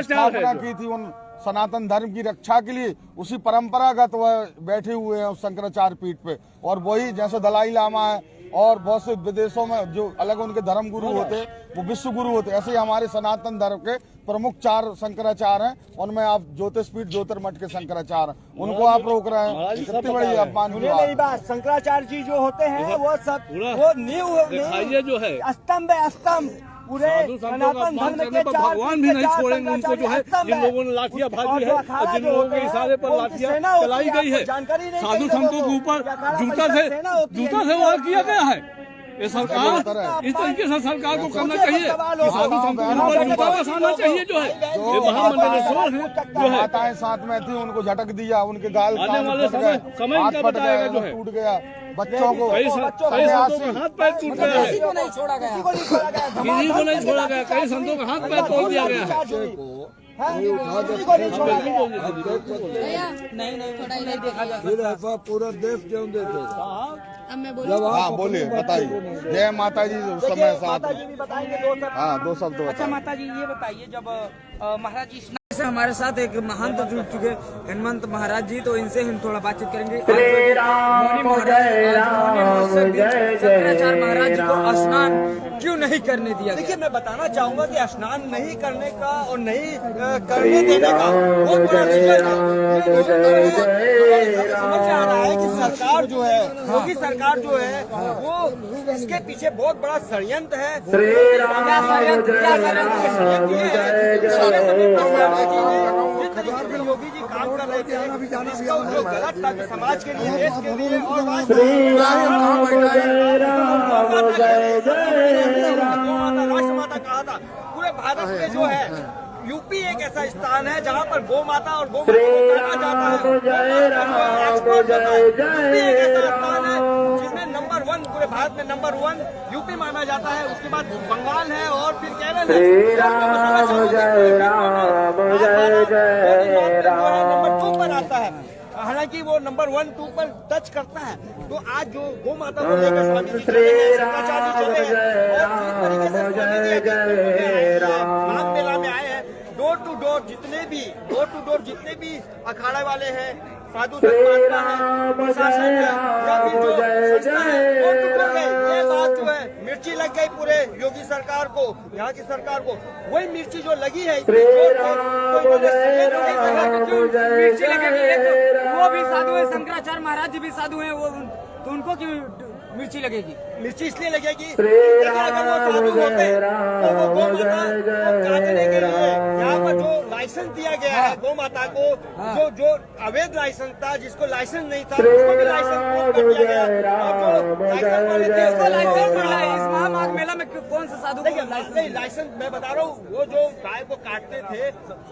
K: स्थापना की थी उन सनातन धर्म की रक्षा के लिए, उसी परंपरागत वह बैठे हुए हैं उस शंकराचार्य पीठ पे। और वही जैसे दलाई लामा है और बहुत से विदेशों में जो अलग उनके धर्म गुरु होते हैं वो विश्व गुरु होते हैं, ऐसे ही हमारे सनातन धर्म के प्रमुख 4 शंकराचार्य हैं। उनमें आप ज्योतिषपीठ ज्योतिर्मठ के शंकराचार्य, उनको आप रोक रहे हैं, कितनी बड़ी अपमान की
A: बात। शंकराचार्य जी जो होते हैं वो सब वो नींव
G: जो है
A: स्तंभ है, स्तंभ पूरे सनातन धर्म के।
G: भगवान भी नहीं छोड़ेंगे उनको जो है, जिन लोगों ने लाठियां भाजी है और जिन लोगों के इशारे पर लाठियां चलाई गई है। साधु संतों के ऊपर जूता से वार किया गया है। ये सरकार इस तरीके से सरकार को करना चाहिए, साधु संतों के ऊपर जूता बसाना चाहिए जो है। ये महामंडलेश्वर है जो है,
K: माताएं साथ में थी, उनको झटक दिया, उनके गाल
G: आने वाले समय इनका बताएगा जो है।
K: टूट गया, बच्चों को
G: हाथ पैर टूट गया है,
C: किसी को नहीं छोड़ा गया,
G: किसी को नहीं छोड़ा गया, कई संतों का हाथ पैर तोड़ दिया गया है।
C: नहीं देखा जा
K: पूरा देश क्यों देते? हाँ बोलिए, बताइए। जय माता जी उस समय साथ। हाँ 2 शब्द।
C: अच्छा माता जी ये बताइए, जब महाराज जी से हमारे साथ एक महंत जुड़ चुके हनुमंत महाराज जी, तो इनसे हम थोड़ा बातचीत करेंगे। शंकराचार्य महाराज जी को स्नान क्यों नहीं करने दिया? देखिए मैं बताना चाहूंगा कि स्नान नहीं करने का और नहीं करने देने का बहुत बड़ा रीजन है। समझ आ रहा है कि सरकार जो है, योगी सरकार जो है वो इसके पीछे बहुत बड़ा षड्यंत्र है। योगी जी काम कर रहे थे, जो गलत था समाज के लिए, देश के लिए। और राष्ट्र माता कहा था। पूरे भारत में जो है यूपी एक ऐसा स्थान है जहाँ पर गौ माता और गौ माता को कहा जाता है। यूपी एक ऐसा स्थान है जिसमें नंबर 1, पूरे भारत में नंबर 1 यूपी माना जाता है। उसके बाद बंगाल है और फिर केरल है। नंबर 2 पर आता है।
A: हालांकि वो नंबर 1, 2 पर टच करता है। तो आज जो गौ माता को लेकर स्वामी जी चले हैं, शंकराचार्य जी चले हैं, और जिस तरीके से स्वामी जी माघ मेला में आए हैं, डोर टू डोर जितने भी अखाड़ा वाले हैं, साधु संत महात्मा है, प्रशासन है, या फिर जो संस्था है, डोर टू डोर गए। ये बात जो है मिर्ची लग गई पूरे योगी सरकार को, यहाँ की सरकार को। वही मिर्ची जो लगी है इतनी जोर से, तो
C: मिर्ची लगेगी। वो भी साधु है, शंकराचार्य महाराज जी भी साधु हैं, वो तो उनको क्यों मिर्ची लगेगी?
A: मिर्ची इसलिए लगेगी क्योंकि अगर वो साधु होते तो वो गौ माता को काटने के लिए यहाँ पर जो लाइसेंस दिया गया है गौ माता को, जो अवैध लाइसेंस था, जिसको लाइसेंस नहीं था, उसको भी लाइसेंस कर दिया गया। और जो लाइसेंस वाले थे उसको लाइसेंस मिला है। इस माघ मेला में कौन सा साधु नहीं लाइसेंस? मैं बता रहा हूँ, वो जो गाय को काटते थे,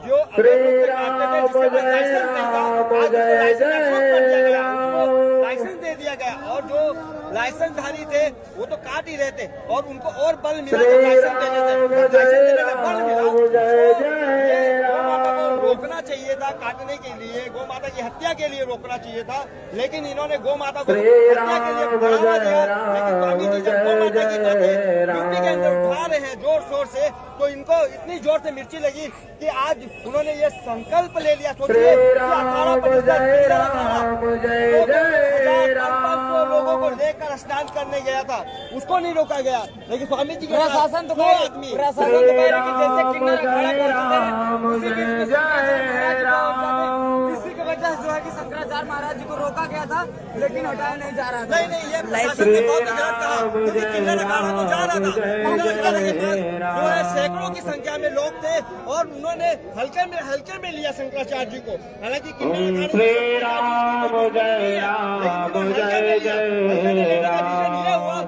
A: जो अवैध रूप से काटते थे, जिसके पास लाइसेंस नहीं था, आज उसको लाइसेंस कर दिया गया, उसको लाइसेंस दे दिया गया। और जो लाइसेंसधारी थे वो तो काट ही रहे थे, और उनको और बल मिला जब लाइसेंस देने से बल मिला। गौ माता को रोकना चाहिए था काटने के लिए, गौ माता की हत्या के लिए रोकना चाहिए था, लेकिन इन्होंने गौ माता को हत्या के लिए बढ़ावा दिया। लेकिन स्वामी जी जब गौ माता की बातें यूपी के अंदर उठा रहे हैं जोर शोर से, तो इनको इतनी जोर से मिर्ची लगी कि आज उन्होंने ये संकल्प ले लिया। सोचिए 18 लोगों को लेकर स्नान करने गया था, उसको नहीं रोका गया। लेकिन स्वामी जी के
C: प्रशासन तो
A: आदमी
C: प्रशासन तो कह रहा कि जैसे किन्नर अखाड़ा कर चुके हैं, उसी बीच में इसी की वजह से जो है कि शंकराचार्य महाराज जी को रोका गया था, लेकिन हटाया नहीं जा रहा था।
A: नहीं, ये प्रशासन ने बहुत गलत कहा, क्योंकि किन्नर अखाड़ा तो जा रहा था। किन्नर अखाड़े के पास जो है सैकड़ों की संख्या में लोग थे, और उन्होंने हल्के में लिया शंकराचार्य जी को। हालांकि किन्नर अखाड़े ये हुआ